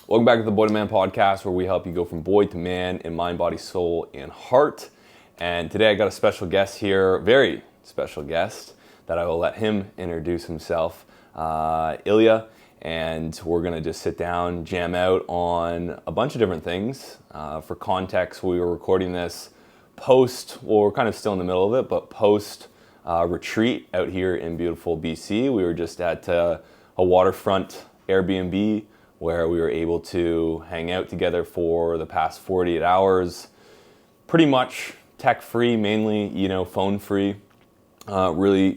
Welcome back to the Boy to Man podcast, where we help you go from boy to man in mind, body, soul, and heart. And today I got a special guest here, very special guest, that I will let him introduce himself, Illia. And we're going to just sit down, jam out on a bunch of different things. For context, we were recording this we're kind of still in the middle of it, but post retreat out here in beautiful BC. We were just at a waterfront Airbnb where we were able to hang out together for the past 48 hours, pretty much tech-free, mainly, phone-free. Really,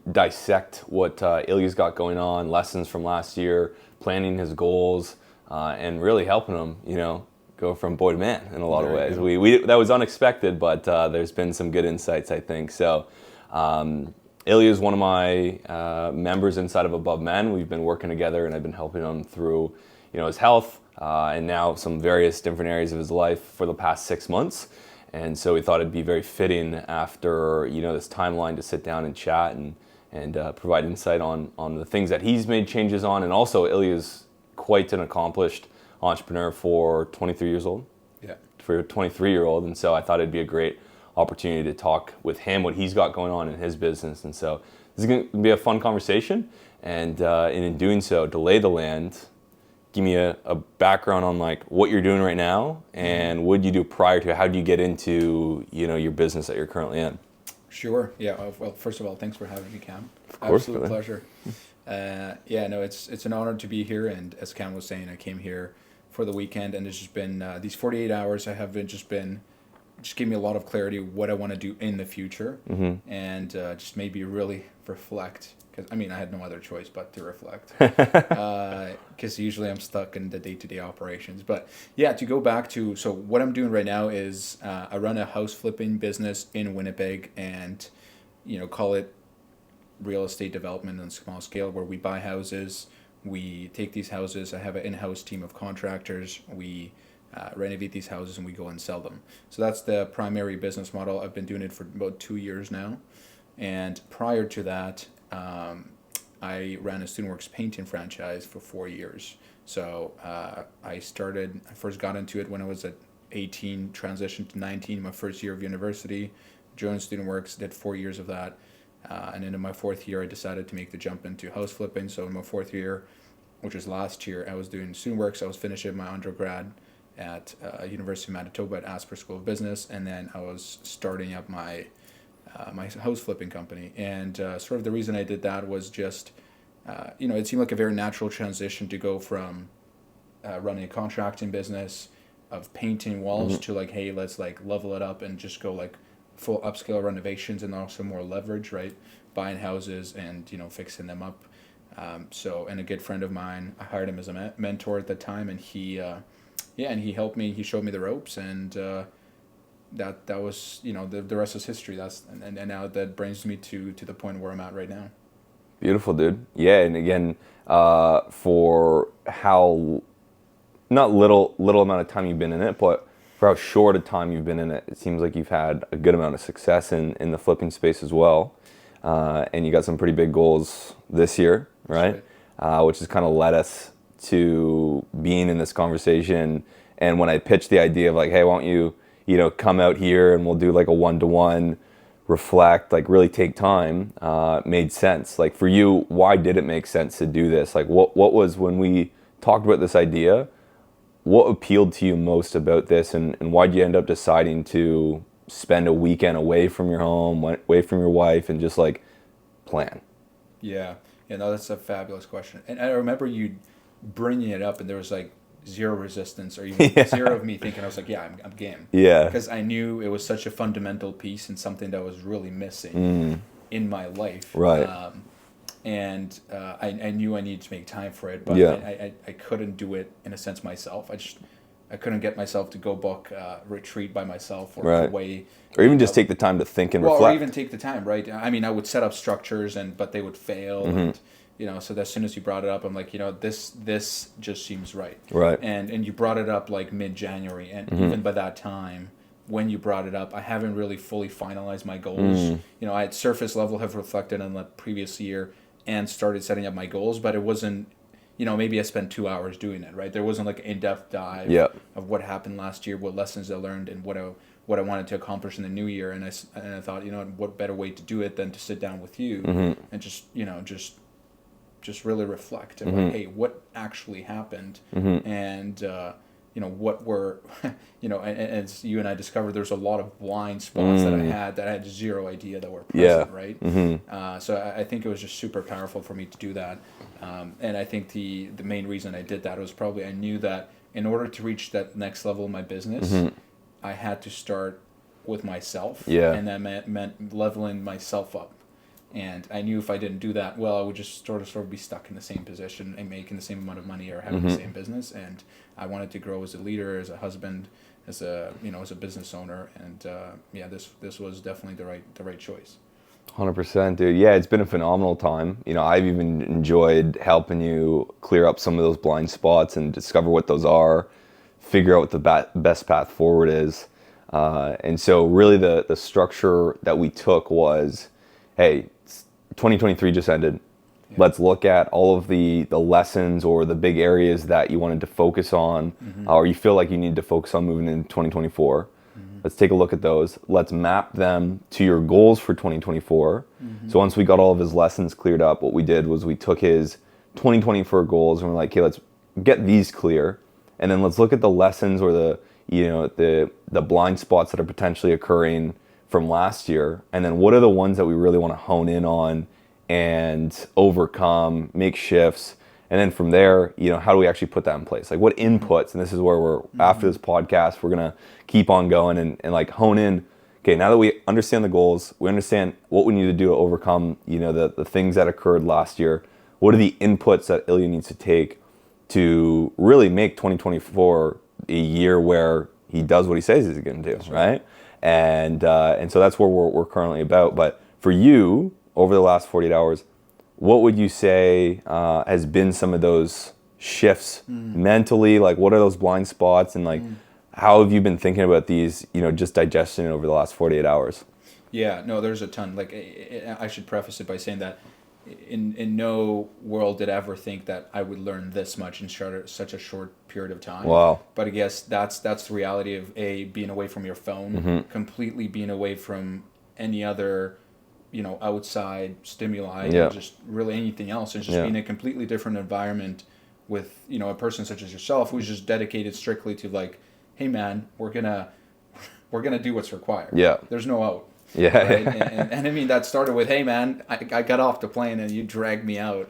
dissect what Illia's got going on, lessons from last year, planning his goals, and really helping him, go from boy to man in a lot of ways. We that was unexpected, but there's been some good insights, I think. So, Illia is one of my members inside of Above Men. We've been working together, and I've been helping him through, his health, and now some various different areas of his life for the past 6 months. And so we thought it'd be very fitting after, this timeline to sit down and chat and provide insight on the things that he's made changes on. And also, Illia's quite an accomplished entrepreneur for 23 years old. Yeah. For a 23-year-old. And so I thought it'd be a great opportunity to talk with him, what he's got going on in his business. And so this is going to be a fun conversation. And in doing so, to lay the land, give me a background on like what you're doing right now and what you do prior to. How do you get into your business that you're currently in? Sure. Yeah. Well, first of all, thanks for having me, Cam. Of course, absolute pleasure. It's an honor to be here. And as Cam was saying, I came here for the weekend, and it's just been these 48 hours. I have just gave me a lot of clarity what I want to do in the future, and just made me really reflect. I had no other choice but to reflect, because usually I'm stuck in the day-to-day operations. But yeah, to go back to, so what I'm doing right now is I run a house flipping business in Winnipeg, and call it real estate development on a small scale, where we buy houses, we take these houses, I have an in-house team of contractors, we renovate these houses, and we go and sell them. So that's the primary business model. I've been doing it for about 2 years now, and prior to that, I ran a StudentWorks painting franchise for 4 years. So I first got into it when I was at 18, transitioned to 19, my first year of university, joined StudentWorks, did 4 years of that. And then in my fourth year, I decided to make the jump into house flipping. So in my fourth year, which was last year, I was doing StudentWorks. I was finishing my undergrad at University of Manitoba at Asper School of Business. And then I was starting up my house flipping company. And sort of the reason I did that was just, it seemed like a very natural transition to go from running a contracting business of painting walls to like, hey, let's like level it up and just go like full upscale renovations, and also more leverage, right? Buying houses and, fixing them up. And a good friend of mine, I hired him as a mentor at the time, and he helped me, he showed me the ropes, and that was, the rest is history. And now that brings me to the point where I'm at right now. Beautiful, dude. Yeah, and again, for how not little amount of time you've been in it, but for how short a time you've been in it, it seems like you've had a good amount of success in the flipping space as well. And you got some pretty big goals this year, right? Which has kind of led us to being in this conversation. And when I pitched the idea of like, hey, why don't you, come out here and we'll do like a one-to-one, reflect, like really take time, made sense. Like for you, why did it make sense to do this? Like what was, when we talked about this idea, what appealed to you most about this, and why did you end up deciding to spend a weekend away from your home, away from your wife, and just like plan? Yeah, no, that's a fabulous question. And I remember you bringing it up, and there was like zero resistance, or even zero of me thinking. I was like, yeah, I'm game. Yeah. Because I knew it was such a fundamental piece and something that was really missing in my life. Right. I knew I needed to make time for it, but I couldn't do it in a sense myself. I couldn't get myself to go book retreat by myself or away. Or even just take the time to think and reflect. Or even take the time, right? I would set up structures, but they would fail. And, so as soon as you brought it up, I'm like, this just seems right. Right. And you brought it up like mid-January, and even by that time, when you brought it up, I haven't really fully finalized my goals. I at surface level have reflected on the previous year and started setting up my goals, but it wasn't, maybe I spent 2 hours doing it, right? There wasn't like an in-depth dive Yeah. of what happened last year, what lessons I learned, and what I wanted to accomplish in the new year. And I thought, what better way to do it than to sit down with you and just really reflect and like, hey, what actually happened, and what were, and as you and I discovered, there's a lot of blind spots that I had zero idea that were present, right? So I think it was just super powerful for me to do that, and I think the main reason I did that was probably I knew that in order to reach that next level of my business, I had to start with myself, and that meant leveling myself up. And I knew if I didn't do that, well, I would just sort of be stuck in the same position and making the same amount of money or having the same business. And I wanted to grow as a leader, as a husband, as a business owner. And this was definitely the right choice. 100%, dude. Yeah, it's been a phenomenal time. I've even enjoyed helping you clear up some of those blind spots and discover what those are, figure out what the best path forward is. And so really the structure that we took was, hey, 2023 just ended. Yeah. Let's look at all of the lessons or the big areas that you wanted to focus on, or you feel like you need to focus on moving into 2024. Let's take a look at those. Let's map them to your goals for 2024. So once we got all of his lessons cleared up, what we did was we took his 2024 goals and we're like, okay, let's get these clear. And then let's look at the lessons or the blind spots that are potentially occurring from last year, and then what are the ones that we really want to hone in on and overcome, make shifts, and then from there, how do we actually put that in place? Like what inputs, and this is where we're, after this podcast, we're going to keep on going and like hone in, okay, now that we understand the goals, we understand what we need to do to overcome, the things that occurred last year, what are the inputs that Illia needs to take to really make 2024 a year where he does what he says he's going to do, right? And so that's where we're currently about. But for you, over the last 48 hours, what would you say has been some of those shifts mentally? Like, what are those blind spots? And like, how have you been thinking about these, just digesting it over the last 48 hours? Yeah, no, there's a ton. Like, I should preface it by saying that in no world did I ever think that I would learn this much in such a short period of time. Wow. But I guess that's the reality of being away from your phone, completely being away from any other, outside stimuli, just really anything else, and just being in a completely different environment with, a person such as yourself who's just dedicated strictly to like, hey man, we're gonna do what's required. Yeah. There's no out. Yeah. Right? and I mean, that started with, hey man, I got off the plane and you dragged me out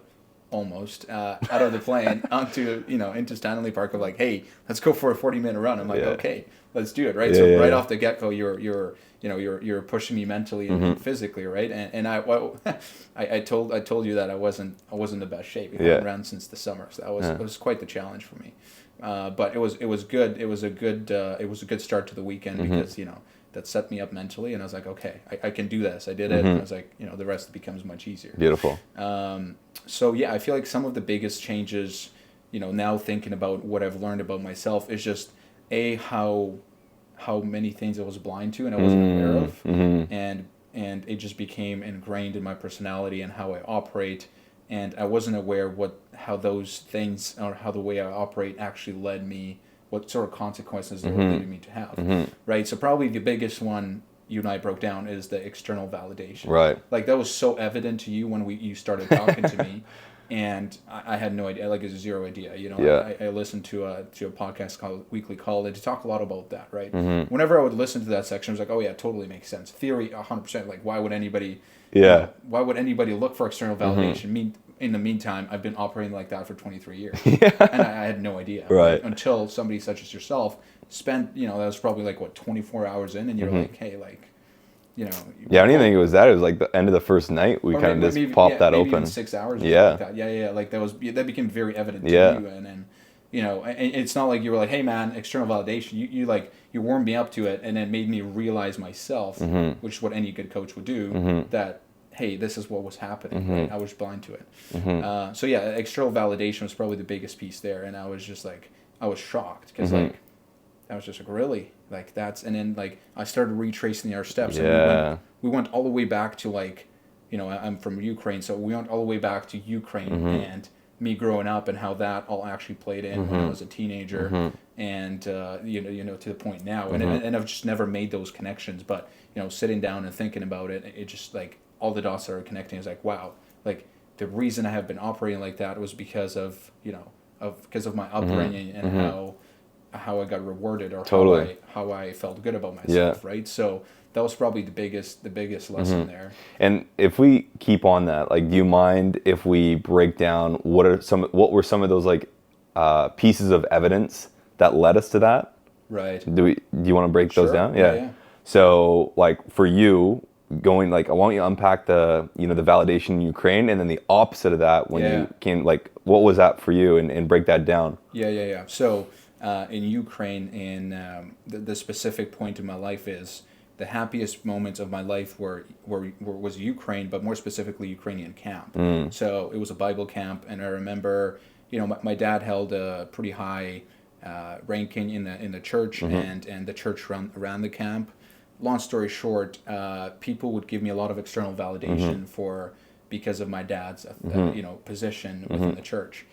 almost out of the plane onto, into Stanley Park of like, hey, let's go for a 40-minute run. I'm like, okay, let's do it. Right. So right off the get-go, you're pushing me mentally and physically. Right. And I told you that I wasn't in the best shape. I hadn't ran since the summer. So it was quite the challenge for me. But it was good. It was a good start to the weekend because, that set me up mentally, and I was like, okay, I can do this. I did it, and I was like, the rest becomes much easier. Beautiful. So yeah, I feel like some of the biggest changes, now thinking about what I've learned about myself is just how many things I was blind to and I wasn't aware of, and it just became ingrained in my personality and how I operate, and I wasn't aware how those things or how the way I operate actually led me. What sort of consequences they were leading me to have, right? So probably the biggest one you and I broke down is the external validation. Right. Like that was so evident to you when you started talking to me, and I had no idea, like zero idea. I listened to a podcast called Weekly Call. They talk a lot about that, right? Whenever I would listen to that section, I was like, oh yeah, totally makes sense. Theory, 100%. Like why would anybody? Yeah. Why would anybody look for external validation? In the meantime, I've been operating like that for 23 years. And I had no idea. Right. Until somebody such as yourself spent, that was probably like, 24 hours in, and you're like, hey, like, Yeah, I don't even think it was that. It was like the end of the first night. We kind of just popped that open. Even 6 hours. Yeah. Like that. Yeah. Like that became very evident to you. And then, it's not like you were like, hey man, external validation. You warmed me up to it, and it made me realize myself, which is what any good coach would do, that, hey, this is what was happening. Right? I was blind to it. So yeah, external validation was probably the biggest piece there. And I was just like, I was shocked because I was just like, really? Like that's, and then like I started retracing our steps. Yeah. And we went all the way back to like, I'm from Ukraine, so we went all the way back to Ukraine and me growing up and how that all actually played in when I was a teenager, and to the point now, and I've just never made those connections. But sitting down and thinking about it, it just like all the dots started connecting. It's like, wow, like the reason I have been operating like that was because of my upbringing and how I got rewarded, or how I felt good about myself, right? So that was probably the biggest lesson there. And if we keep on that, like, do you mind if we break down what were some of those like pieces of evidence that led us to that? Right. Do you want to break those down? Yeah. So like for you, going like, I want you to unpack the the validation in Ukraine, and then the opposite of that when you came, like, what was that for you, and break that down. Yeah. So in Ukraine, in the specific point in my life is the happiest moments of my life was Ukraine, but more specifically Ukrainian camp. So it was a Bible camp, and I remember my dad held a pretty high ranking in the church, and the church around the camp. Long story short, people would give me a lot of external validation because of my dad's position within the church,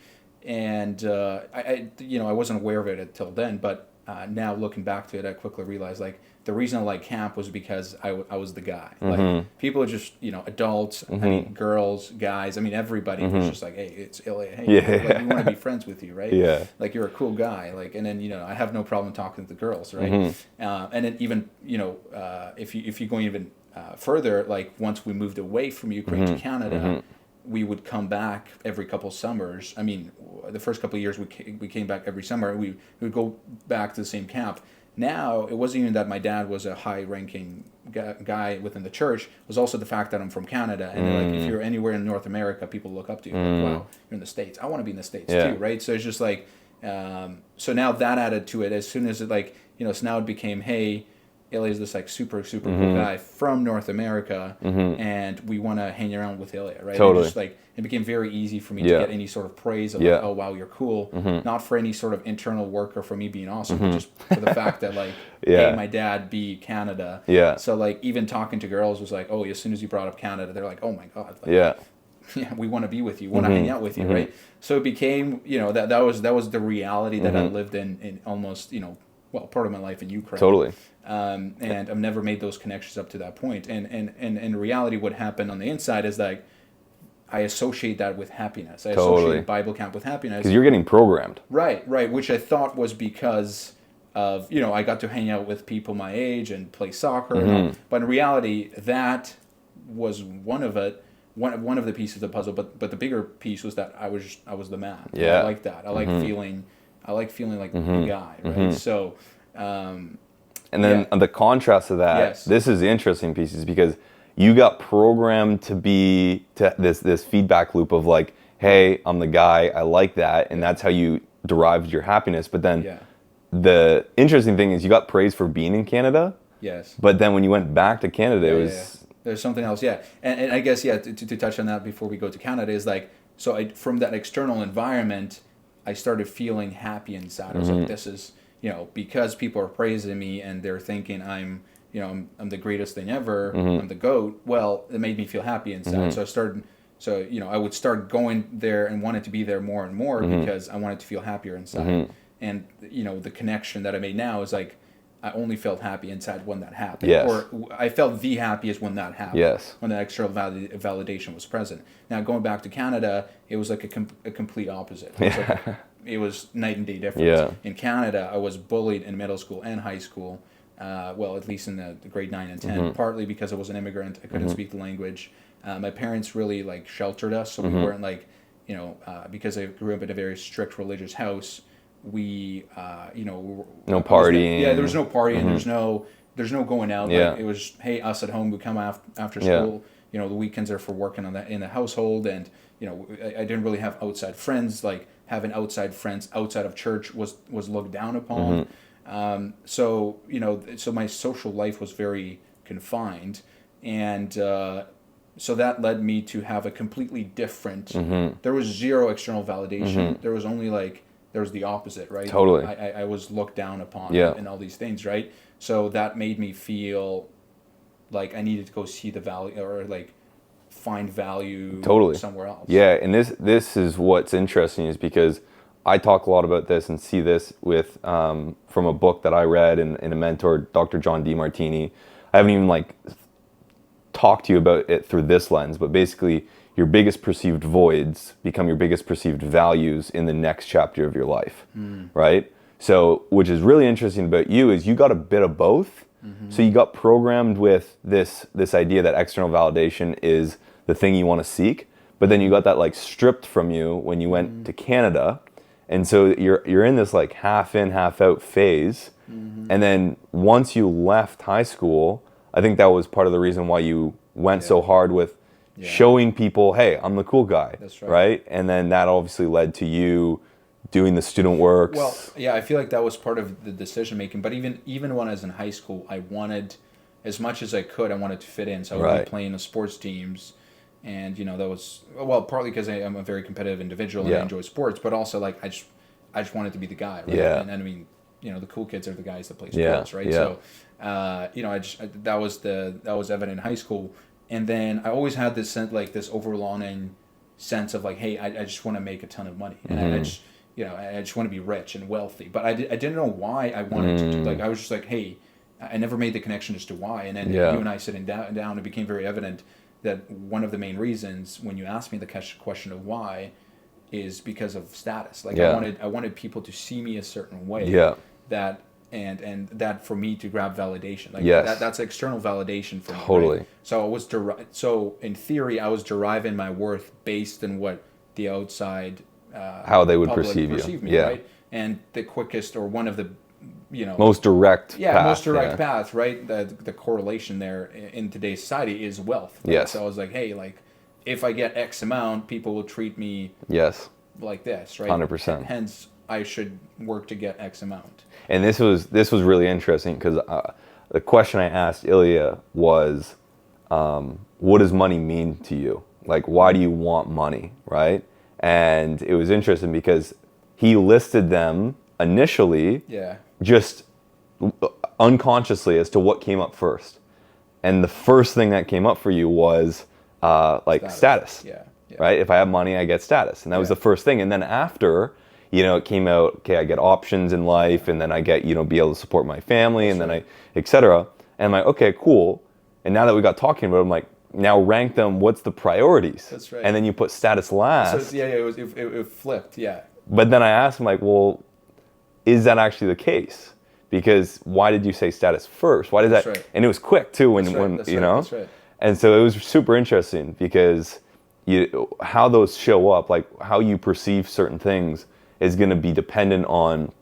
and I wasn't aware of it until then. But now looking back to it, I quickly realized like the reason I like camp was because I was the guy. Like people are just adults, I mean girls, guys. I mean everybody was just like, hey, it's Illia. Hey, like, we want to be friends with you, right? Yeah. Like you're a cool guy. Like, and then I have no problem talking to the girls, right? And then even if you go even further, like once we moved away from Ukraine to Canada. We would come back every couple summers. I mean, the first couple of years we came back every summer. We would go back to the same camp. Now, it wasn't even that my dad was a high-ranking guy within the church. It was also the fact that I'm from Canada. And they're like, if you're anywhere in North America, people look up to you. Like, wow, you're in the States. I want to be in the States too, right? So it's just like, so now that added to it. As soon as it so now it became, hey, Illia is this like super cool guy from North America, and we want to hang around with Illia, right? Totally. And just like it became very easy for me to get any sort of praise of like, oh wow, you're cool, not for any sort of internal work or for me being awesome, but just for the fact that like, hey, my dad be Canada. So like even talking to girls was like, oh, as soon as you brought up Canada, they're like, oh my god, like, yeah, we want to be with you, want to hang out with you, right? So it became, that was the reality that I lived in almost, part of my life in Ukraine. Totally. And I've never made those connections up to that point. And in reality, what happened on the inside is like, I associate that with happiness. I associate Bible camp with happiness. Because you're getting programmed. Right. Which I thought was because of, I got to hang out with people my age and play soccer. And all. But in reality, that was one of the pieces of the puzzle. But the bigger piece was that I was the man. Yeah. I like that. I like feeling like the guy, right? So, and then the contrast to that, this is the interesting pieces, because you got programmed to this feedback loop of like, hey, I'm the guy, I like that, and that's how you derived your happiness. But then the interesting thing is you got praise for being in Canada. Yes. But then when you went back to Canada, it was there's something else. Yeah, and I guess to touch on that before we go to Canada is like, so from that external environment, I started feeling happy inside. I was like, this is, because people are praising me and they're thinking I'm the greatest thing ever, I'm the GOAT. Well, it made me feel happy inside. So I would start going there and wanted to be there more and more because I wanted to feel happier inside. And, the connection that I made now is like, I only felt happy inside when that happened. Yes. Or I felt the happiest when that happened. Yes. When that external validation was present. Now, going back to Canada, it was like a complete opposite. It was night and day difference. Yeah. In Canada, I was bullied in middle school and high school. At least in the grade 9 and 10, partly because I was an immigrant. I couldn't speak the language. My parents really like sheltered us, so we weren't like, because I grew up in a very strict religious house. We, no partying. There was no partying. There's no going out. Yeah. Like, it was, hey, us at home. We come after school. The weekends are for working on that in the household, and I didn't really have outside friends. Like having outside friends outside of church was looked down upon. So my social life was very confined, and so that led me to have a completely different. There was zero external validation. There was only there was the opposite, right? Totally. I was looked down upon and all these things, right? So that made me feel like I needed to go see the value, or like find value Totally. somewhere else. Yeah, and this is what's interesting is because I talk a lot about this and see this with from a book that I read and a mentor, Dr. John DeMartini. I haven't even like talked to you about it through this lens, but basically your biggest perceived voids become your biggest perceived values in the next chapter of your life, right? So, which is really interesting about you is you got a bit of both. So you got programmed with this idea that external validation is the thing you want to seek, but then you got that like stripped from you when you went to Canada, and so you're in this like half in, half out phase, and then once you left high school, I think that was part of the reason why you went so hard with showing people, hey, I'm the cool guy. That's right. Right? And then that obviously led to you doing the student works. Well, yeah, I feel like that was part of the decision making. But even when I was in high school, I wanted, as much as I could, I wanted to fit in. So I would be playing the sports teams, and that was partly because I'm a very competitive individual and I enjoy sports, but also like I just wanted to be the guy, right? Yeah. And I mean, the cool kids are the guys that play sports, right? Yeah. So, that was evident in high school, and then I always had this sense, like this overwhelming sense of like, hey, I just want to make a ton of money, and I just I just want to be rich and wealthy, but I didn't know why I wanted to. Like I was just like, hey, I never made the connection as to why, and then you and I sitting down, it became very evident that one of the main reasons when you asked me the question of why is because of status. Like I wanted people to see me a certain way. That and that for me to grab validation. Like that's external validation for me. Totally. Right? So I was so in theory I was deriving my worth based on what the outside how they would perceive me, right? And the quickest or one of the most direct path, right? The correlation there in today's society is wealth. Right? Yes. So I was like, hey, like if I get X amount, people will treat me like this, right? 100%. Hence, I should work to get X amount. And this was really interesting because the question I asked Illia was, what does money mean to you? Like, why do you want money, right? And it was interesting because he listed them initially just unconsciously as to what came up first. And the first thing that came up for you was status. Right? If I have money, I get status. And that was the first thing. And then after, it came out, okay, I get options in life, and then I get, be able to support my family, and then I, et cetera. And I'm like, okay, cool. And now that we got talking about it, I'm like, now rank them, what's the priorities? That's right. And then you put status last. So, it flipped, But then I asked him, like, well, is that actually the case? Because why did you say status first? Why did that? Right. And it was quick too when That's right. And so it was super interesting because how those show up, like how you perceive certain things, is going to be dependent on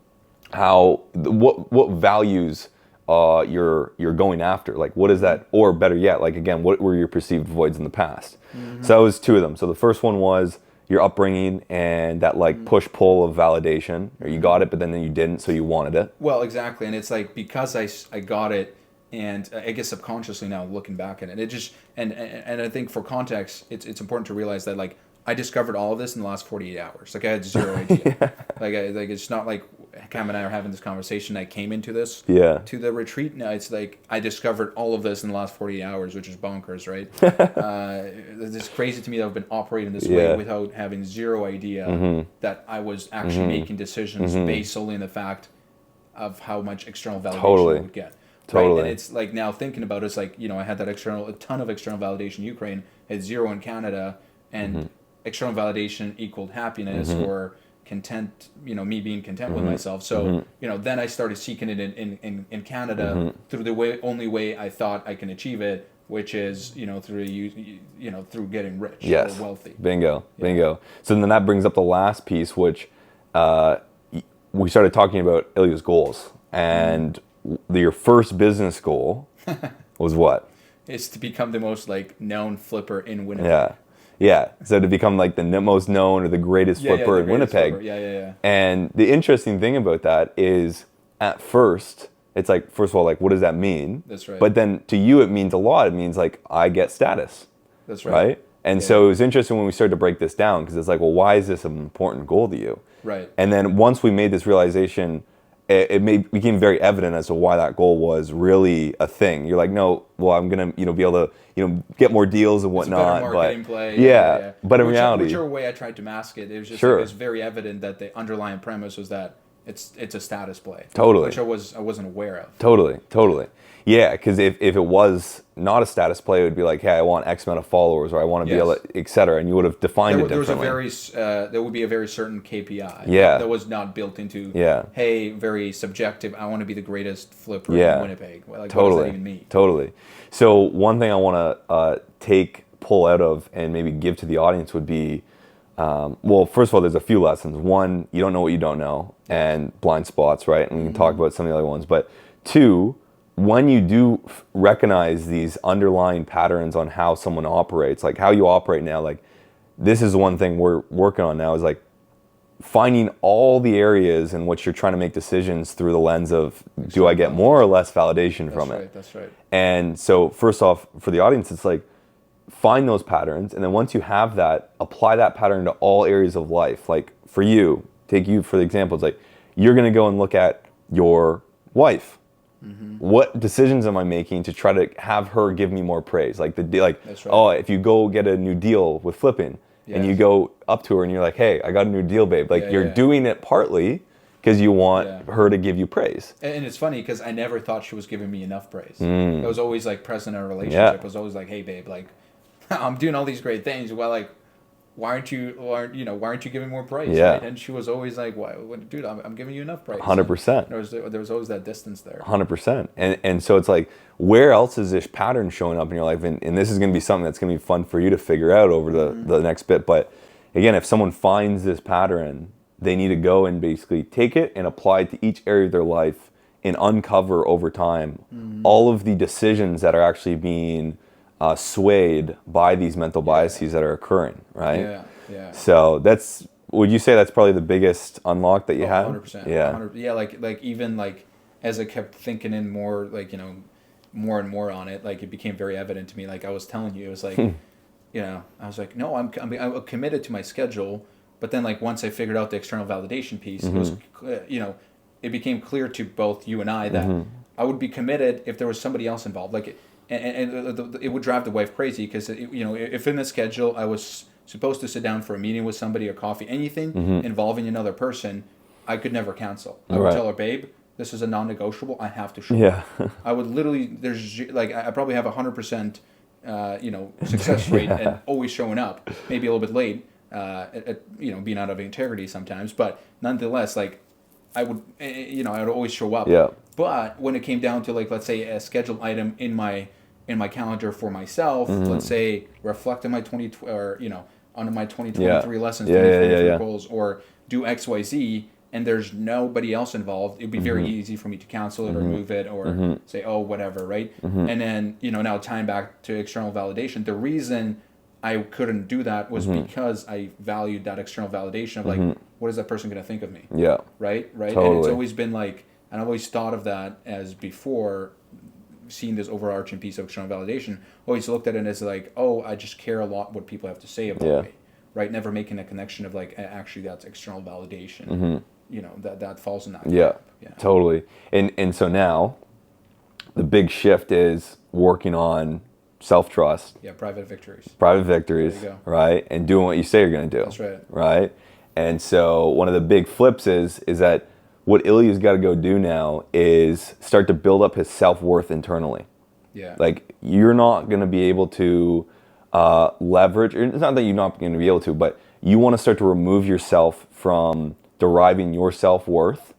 what values you're going after. Like what is that, or better yet, like again, what were your perceived voids in the past? So that was two of them. So the first one was your upbringing and that like push pull of validation, or you got it, but then you didn't, so you wanted it. Well, exactly, and it's like because I got it, and I guess subconsciously now looking back at it, it just and I think for context, it's important to realize that like I discovered all of this in the last 48 hours. Like I had zero idea. Like it's not like Cam and I are having this conversation. I came into this to the retreat. No, it's like I discovered all of this in the last 48 hours, which is bonkers, right? It's crazy to me that I've been operating this way without having zero idea that I was actually making decisions based solely on the fact of how much external validation I would get. Right? And it's like now thinking about it, it's like, I had a ton of external validation in Ukraine, had zero in Canada, and external validation equaled happiness or content, me being content with myself. So, then I started seeking it in Canada through the only way I thought I can achieve it, which is, through getting rich or wealthy. Bingo. So then that brings up the last piece, which we started talking about Illia's goals. And your first business goal was what? It's to become the most known flipper in Winnipeg. Yeah. So to become like the most known or the greatest flipper in Winnipeg. Flipper. Yeah. And the interesting thing about that is at first, it's like, first of all, like, what does that mean? That's right. But then to you, it means a lot. It means like, I get status. That's right. And so it was interesting when we started to break this down, because it's like, well, why is this an important goal to you? Right. And then once we made this realization, became very evident as to why that goal was really a thing. You're like, no, well, I'm gonna be able to get more deals and whatnot. It's a better marketing play. Yeah. But in reality, whichever way I tried to mask it, it was just sure. It was very evident that the underlying premise was that it's a status play. Totally. Which I wasn't aware of. Totally. Yeah, because if it was not a status play, it would be like, hey, I want X amount of followers, or I want to be able to, et cetera, and you would have defined it differently. There would be a very certain KPI. Yeah. That was not built into. Yeah. Hey, very subjective. I want to be the greatest flipper in Winnipeg. Like, totally. What does that even mean? Totally. So one thing I want to pull out of and maybe give to the audience would be, well, first of all, there's a few lessons. One, you don't know what you don't know, and blind spots, right? And we can talk about some of the other ones. But two, when you do recognize these underlying patterns on how someone operates, like how you operate now, like this is one thing we're working on now, is like finding all the areas in which you're trying to make decisions through the lens of, do I get more or less validation from it? That's right. And so first off, for the audience, it's like, find those patterns, and then once you have that, apply that pattern to all areas of life. Like for you, take you for the example, it's like you're going to go and look at your wife. What decisions am I making to try to have her give me more praise? Like That's right. Oh, if you go get a new deal with flipping, and you go up to her and you're like, hey, I got a new deal, babe. Like you're doing it partly because you want her to give you praise. And it's funny because I never thought she was giving me enough praise. It was always like present in our relationship. It was always like, hey, babe, like I'm doing all these great things. Well, like, why aren't you giving more praise? Yeah. Right? And she was always like, why, dude, I'm giving you enough praise. 100%. There was always that distance there. 100%. And so it's like, where else is this pattern showing up in your life? And this is going to be something that's going to be fun for you to figure out over the next bit. But again, if someone finds this pattern, they need to go and basically take it and apply it to each area of their life and uncover over time all of the decisions that are actually being swayed by these mental biases that are occurring, right? Yeah. So would you say that's probably the biggest unlock that you have? 100%. Yeah. 100%. Yeah, like even like as I kept thinking in more, like, more and more on it, like it became very evident to me. Like I was telling you, it was like, I was like, no, I'm committed to my schedule. But then like once I figured out the external validation piece, it was, it became clear to both you and I that I would be committed if there was somebody else involved. Like, and it would drive the wife crazy because, if in the schedule I was supposed to sit down for a meeting with somebody or coffee, anything involving another person, I could never cancel. I would tell her, babe, this is a non-negotiable. I have to show up. I would literally, I probably have 100%, success rate and always showing up, maybe a little bit late, being out of integrity sometimes, but nonetheless, like I would always show up. Yeah. But when it came down to, like, let's say a scheduled item in my calendar for myself, let's say reflect on my on my 2023 lessons, 2023 goals, or do XYZ, and there's nobody else involved, it'd be very easy for me to cancel it or move it or say, oh, whatever, right? And then, now tying back to external validation, the reason I couldn't do that was because I valued that external validation of, like, what is that person going to think of me? Yeah. Right? Totally. And it's always been like, and I've always thought of that as before seeing this overarching piece of external validation, always looked at it as like, oh, I just care a lot what people have to say about me, right? Never making a connection of like, actually that's external validation, that falls in that gap. Yeah, totally. And so now the big shift is working on self-trust. Yeah, private victories. There you go. Right? And doing what you say you're going to do. That's right. Right? And so one of the big flips is that what Illia's got to go do now is start to build up his self-worth internally. Yeah. Like, you're not going to be able to leverage, it's not that you're not going to be able to, but you want to start to remove yourself from deriving your self-worth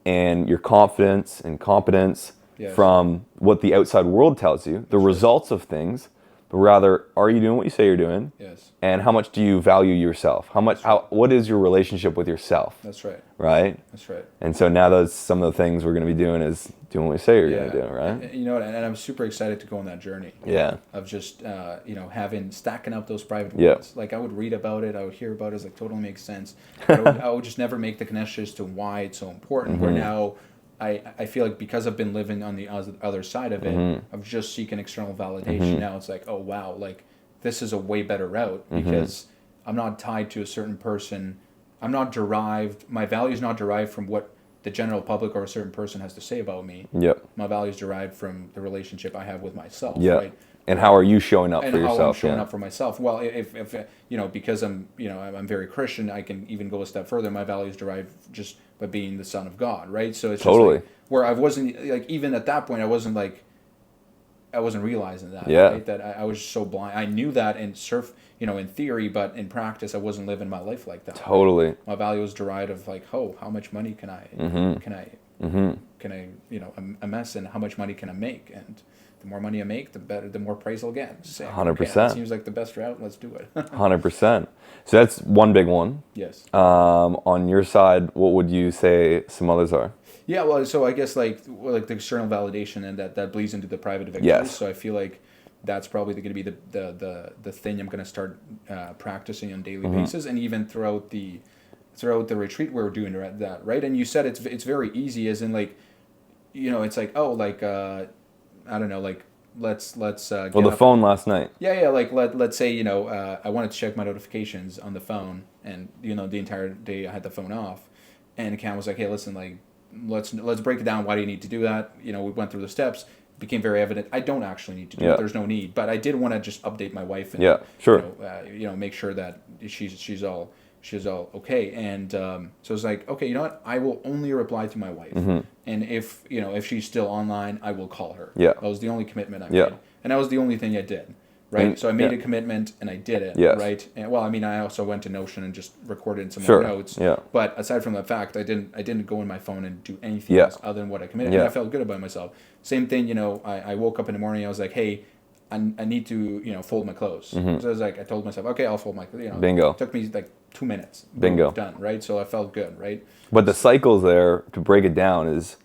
and your confidence and competence from what the outside world tells you, the results of things, but rather, are you doing what you say you're doing? Yes. And how much do you value yourself? What is your relationship with yourself? That's right. Right? That's right. And so now that's some of the things we're going to be doing is doing what we say you're going to do, right? And I'm super excited to go on that journey. Yeah. Of just, stacking up those private wins. Like, I would read about it, I would hear about it, it's like, totally makes sense. But I would just never make the connection as to why it's so important. Where now, I feel like because I've been living on the other side of it, of just seeking external validation, now it's like, oh, wow, like, this is a way better route because I'm not tied to a certain person. My value is not derived from what the general public or a certain person has to say about me. Yep. My value is derived from the relationship I have with myself. Yeah. Right. And how are you showing up And for how yourself? I'm showing up for myself. Well, if because I'm very Christian, I can even go a step further. My value is derived just by being the son of God, right? So it's Totally. just like, where I wasn't like, even at that point, I wasn't realizing that. Yeah. Right? That I was so blind. I knew that in in theory, but in practice, I wasn't living my life like that. Totally. Right? My value was derived of like, how much money can I amass, and how much money can I make, and the more money I make, the better, the more praise I'll get. 100%. That seems like the best route. Let's do it. 100%. So that's one big one. Yes. On your side, what would you say some others are? Yeah, well, so I guess like the external validation, and that bleeds into the private victories. Yes. So I feel like that's probably going to be the thing I'm going to start practicing on a daily basis, and even throughout the retreat we're doing that, right? And you said it's very easy, as in like, it's like, I don't know, like let's get Well, the up. phone last night. Yeah, like let's say I wanted to check my notifications on the phone, and the entire day I had the phone off, and Cam was like, hey, listen, like let's break it down. Why do you need to do that? We went through the steps. It became very evident I don't actually need to do it. There's no need, but I did want to just update my wife and sure. Make sure that she's all okay. And so it's like, okay, you know what? I will only reply to my wife, and if she's still online, I will call her. Yeah, that was the only commitment I made, and that was the only thing I did. Right, so I made a commitment and I did it. Yes. Right, and well, I mean, I also went to Notion and just recorded some more notes. Yeah. But aside from that fact, I didn't go in my phone and do anything else other than what I committed, and I felt good about myself. Same thing, I woke up in the morning. I was like, hey, I need to fold my clothes. So I was like, I told myself, okay, I'll fold my Bingo. It took me like 2 minutes. Bingo. Done. Right, so I felt good. Right. But the cycles there, to break it down, is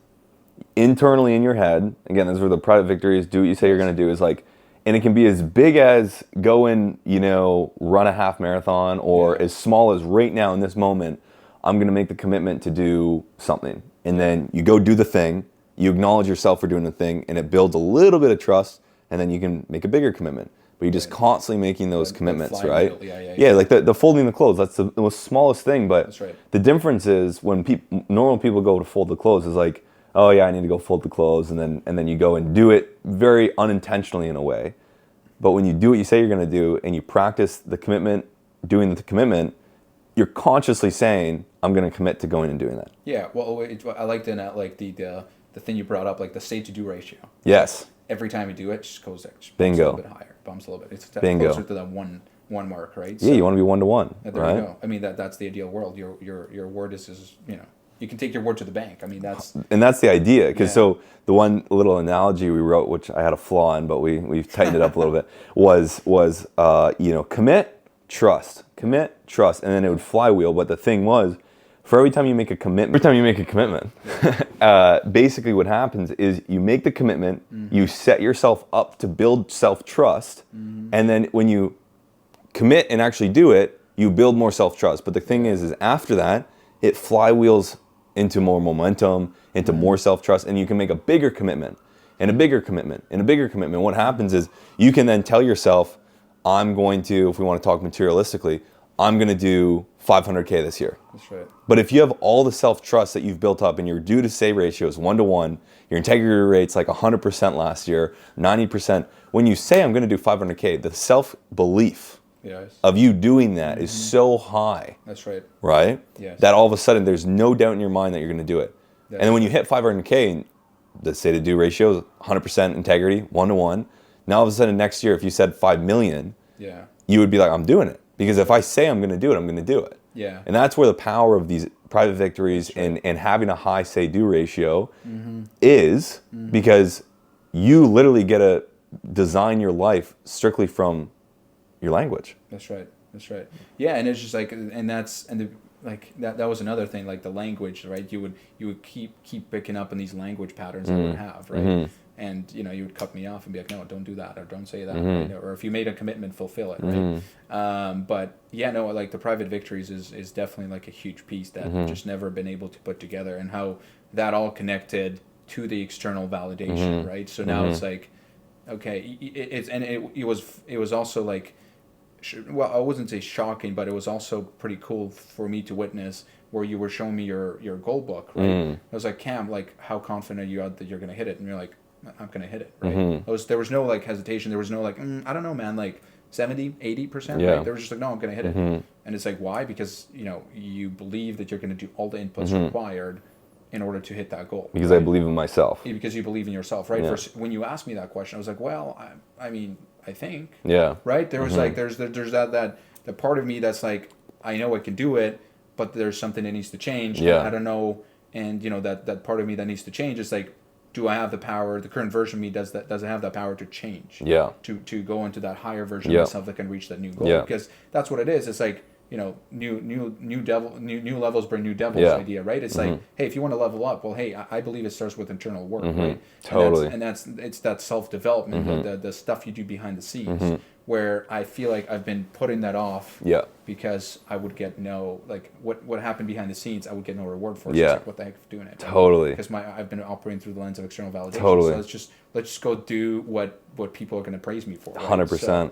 internally in your head. Again, this is where the private victories, do what you say you're going to do, is like. And it can be as big as go and, run a half marathon, or as small as right now in this moment, I'm going to make the commitment to do something. And then you go do the thing, you acknowledge yourself for doing the thing, and it builds a little bit of trust, and then you can make a bigger commitment. But you're just constantly making those commitments, right? Yeah, like the folding the clothes, that's the most smallest thing. But that's right. The difference is when normal people go to fold the clothes, is like, oh yeah, I need to go fold the clothes, and then you go and do it very unintentionally in a way. But when you do what you say you're going to do, and you practice the commitment, doing the commitment, you're consciously saying, I'm going to commit to going and doing that. Yeah, well, I like the thing you brought up, like the say to do ratio. Yes. Every time you do it, just goes there. Just Bingo. A little bit higher, bumps a little bit. It's Bingo. Closer to that one mark, right? Yeah, you want to be 1-to-1. There right? you go. I mean, that's the ideal world. Your word is you can take your word to the bank. I mean, that's the idea. Because so the one little analogy we wrote, which I had a flaw in, but we've tightened it up a little bit, was commit, trust, and then it would flywheel. But the thing was, for every time you make a commitment, basically what happens is you make the commitment, you set yourself up to build self-trust, and then when you commit and actually do it, you build more self-trust. But the thing is after that, it flywheels into more momentum, into more self-trust, and you can make a bigger commitment, and a bigger commitment, and a bigger commitment. What happens is you can then tell yourself, I'm going to, if we want to talk materialistically, I'm going to do 500K this year. That's right. But if you have all the self-trust that you've built up, and your do to say ratio is 1-to-1, your integrity rate's like 100% last year, 90%, when you say I'm going to do 500K, the self-belief of you doing that is so high. That's right. Right? Yes. That all of a sudden there's no doubt in your mind that you're going to do it. And then when you hit 500K, and the say to do ratio is 100% integrity, 1-to-1, now all of a sudden next year, if you said 5 million, you would be like, I'm doing it. Because if I say I'm going to do it, I'm going to do it. Yeah. And that's where the power of these private victories and having a high say do ratio is, because you literally get to design your life strictly from your language. That's right. Yeah, and it's just like, that was another thing, like the language, right? You would keep picking up on these language patterns I would have, right? And you would cut me off and be like, no, don't do that, or don't say that, right? Or if you made a commitment, fulfill it, right? But yeah, no, like the private victories is definitely like a huge piece that I've just never been able to put together, and how that all connected to the external validation, right? So now it's like, okay, it was also like well, I wouldn't say shocking, but it was also pretty cool for me to witness, where you were showing me your goal book, right? I was like, Cam, like, how confident are you that you're gonna hit it? And you're like, I'm gonna hit it, right? There was no like hesitation. There was no like, I don't know, man, like 70, 80%, Yeah. right? They were just like, no, I'm gonna hit it. And it's like, why? Because you believe that you're gonna do all the inputs required in order to hit that goal. Because right? I believe in myself. Because you believe in yourself, right? Yeah. When you asked me that question, I was like, well, I mean, I think, Yeah. right? There was like, there's that part of me that's like, I know I can do it, but there's something that needs to change. Yeah. And I don't know, and that part of me that needs to change is like, do I have the power? The current version of me doesn't have that power to change. Yeah. To go into that higher version Yeah. of myself that can reach that new goal. Yeah. Because that's what it is. It's like, new levels bring new devils Yeah. idea, right? It's like, hey, if you want to level up, well, hey, I believe it starts with internal work, right? Totally. And it's that self-development, the stuff you do behind the scenes, where I feel like I've been putting that off. Yeah. Because I would get what happened behind the scenes, I would get no reward for it. Yeah. So it's like, what the heck for doing it? Right? Totally. Because I've been operating through the lens of external validation. Totally. So let's just go do what people are going to praise me for. Right? 100%. So,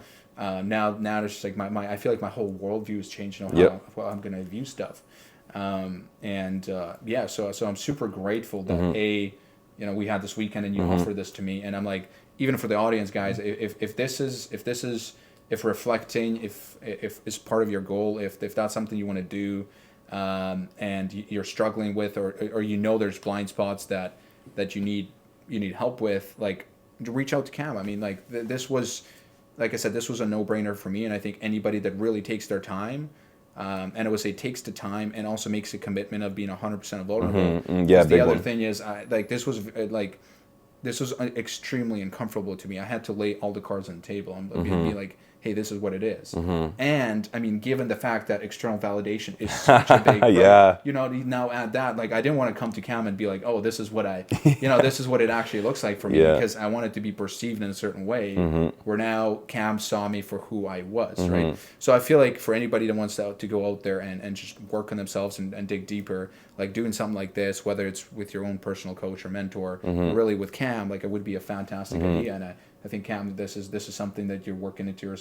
now it's just like I feel like my whole worldview has changed. How I'm going to view stuff. So I'm super grateful that we had this weekend and you offered this to me, and I'm like, even for the audience, guys, if reflecting, if is part of your goal, if that's something you want to do, and you're struggling with, or there's blind spots that you need help with, like, reach out to Cam. I mean, like, this was, like I said, this was a no-brainer for me, and I think anybody that really takes their time, and I would say takes the time and also makes a commitment of being 100% vulnerable. Yeah, the big other one. thing is, this was extremely uncomfortable to me. I had to lay all the cards on the table and be like, hey, this is what it is. And I mean, given the fact that external validation is such a big, Yeah. you now add that, like, I didn't want to come to Cam and be like, oh, this is what this is what it actually looks like for me, because I want it to be perceived in a certain way, where now Cam saw me for who I was, right? So I feel like for anybody that wants to go out there and just work on themselves and dig deeper, like doing something like this, whether it's with your own personal coach or mentor, or really with Cam, like, it would be a fantastic idea. And I think, Cam, this is something that you're working into your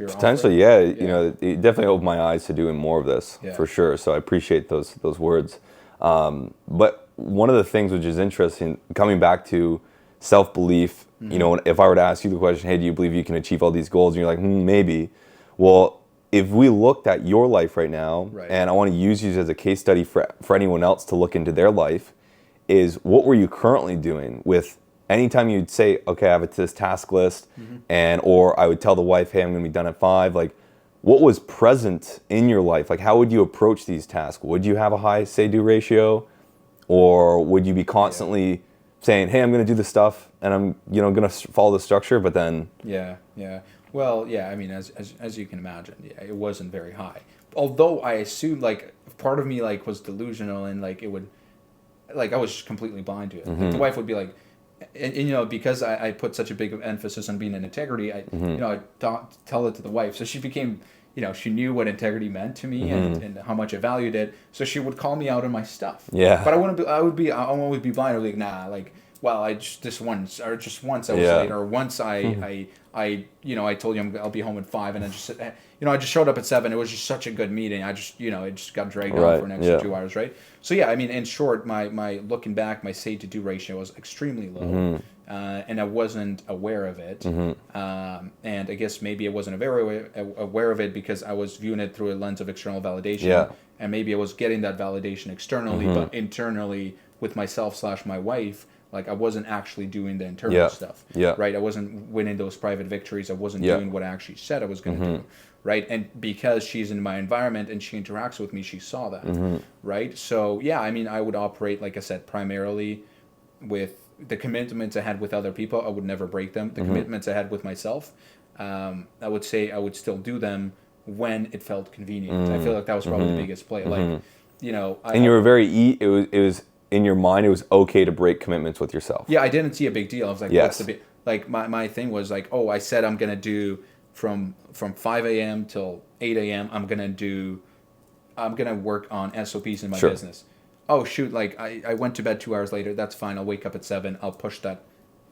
potentially, offering. It definitely opened my eyes to doing more of this for sure. So I appreciate those words. But one of the things which is interesting, coming back to self-belief, if I were to ask you the question, hey, do you believe you can achieve all these goals? And you're like, maybe. Well, if we looked at your life right now, and I want to use you as a case study for anyone else to look into their life, is what were you currently doing with anytime you'd say, okay, I have this task list, or I would tell the wife, hey, I'm going to be done at 5, like, what was present in your life? Like, how would you approach these tasks? Would you have a high say-do ratio? Or would you be constantly saying, hey, I'm going to do this stuff, and I'm going to follow the structure, but then... Yeah. Well, I mean, as you can imagine, it wasn't very high. Although I assumed, like, part of me, like, was delusional, and, like, it would... Like, I was just completely blind to it. Like, the wife would be like... And because I put such a big emphasis on being in integrity, I tell it to the wife. So she became, she knew what integrity meant to me and how much I valued it. So she would call me out on my stuff. Yeah. But I would be blind. I would be like, nah, like, well, I just once I was late, or once I told you I'll be home at 5, and I just showed up at 7. It was just such a good meeting. I just, it just got dragged on for an extra 2 hours, right? So I mean, in short, my looking back, my say to do ratio was extremely low, and I wasn't aware of it. And I guess maybe I wasn't aware of it because I was viewing it through a lens of external validation, and maybe I was getting that validation externally, but internally with myself/my wife. Like, I wasn't actually doing the internal stuff, right? I wasn't winning those private victories. I wasn't doing what I actually said I was going to do, right? And because she's in my environment and she interacts with me, she saw that, right? So, I mean, I would operate, like I said, primarily with the commitments I had with other people. I would never break them. The commitments I had with myself, I would say I would still do them when it felt convenient. I feel like that was probably the biggest play. Like, and you were very, it was in your mind, it was okay to break commitments with yourself. Yeah, I didn't see a big deal. I was like, what's the big... Like, my thing was like, oh, I said I'm going to do from 5 a.m. till 8 a.m. I'm going to work on SOPs in my business. Oh, shoot, like, I went to bed 2 hours later. That's fine. I'll wake up at 7. I'll push that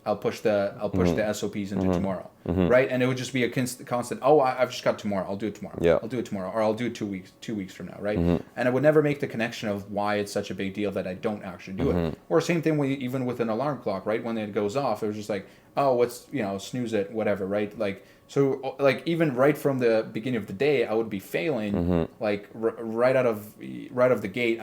I'll push the SOPs into tomorrow, right? And it would just be a constant. Oh, I've just got tomorrow. I'll do it tomorrow. Yeah. I'll do it tomorrow, or I'll do it 2 weeks from now, right? And I would never make the connection of why it's such a big deal that I don't actually do it. Or same thing even with an alarm clock, right? When it goes off, it was just like, oh, what's snooze it, whatever, right? Like. So, like, even right from the beginning of the day, I would be failing, like, right out of the gate.